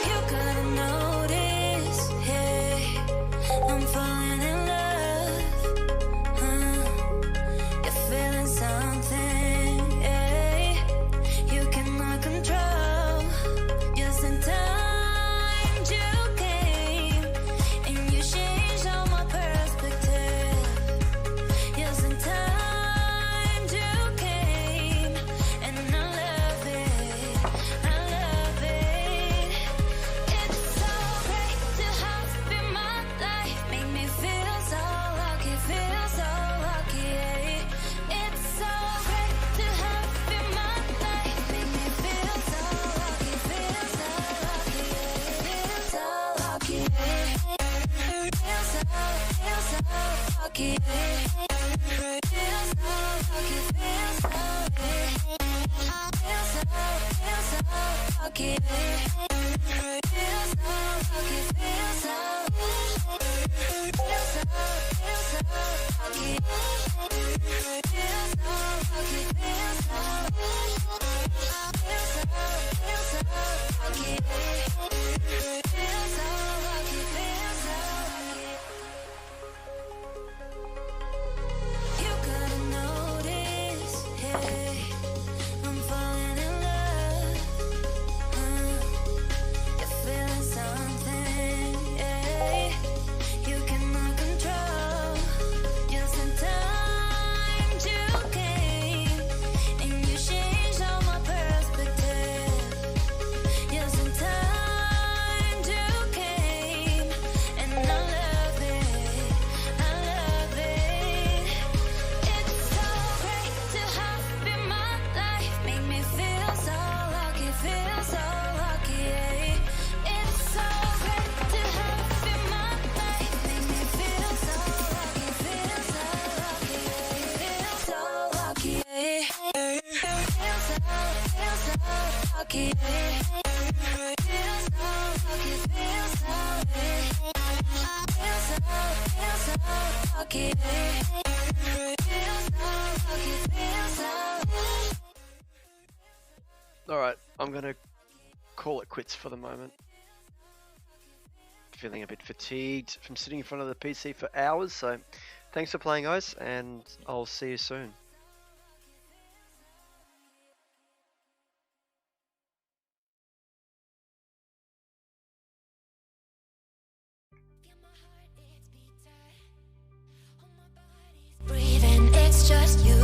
You gotta notice, hey, I'm falling in love. You're feeling something, hey, you cannot control. Just in time you came, and you changed all my perspective. Just in time you came, and I love it. I love it. It's so great to have you in my life. Make me feel so lucky, yeah. It's so great to have you in my life. Make me feel so lucky, yeah. Feel so lucky, yeah. Feel so lucky, yeah. Feel so lucky, feel so, yeah. Feel so lucky, yeah. Feel so lucky, feel so, feel so lucky, feel so lucky, feel so, feel so lucky, feel so lucky, feel so lucky. You gotta notice, hey, I'm falling in love. You're feeling something, hey, you cannot control. Just in time you came, and you changed all my perspective. Just in time you came, and I love it. I love it. It's so great to have you in my life. Make me feel so lucky, yeah. It's so great to have you in my life. Make me feel so lucky, yeah. Feel so lucky, yeah. Feel so lucky, yeah. Feel so lucky, feel so, yeah. Feel so lucky, yeah. Feel so lucky, feel so. Alright, I'm gonna call it quits for the moment. Feeling a bit fatigued from sitting in front of the PC for hours, so thanks for playing, guys, and I'll see you soon. Breathing, it's just you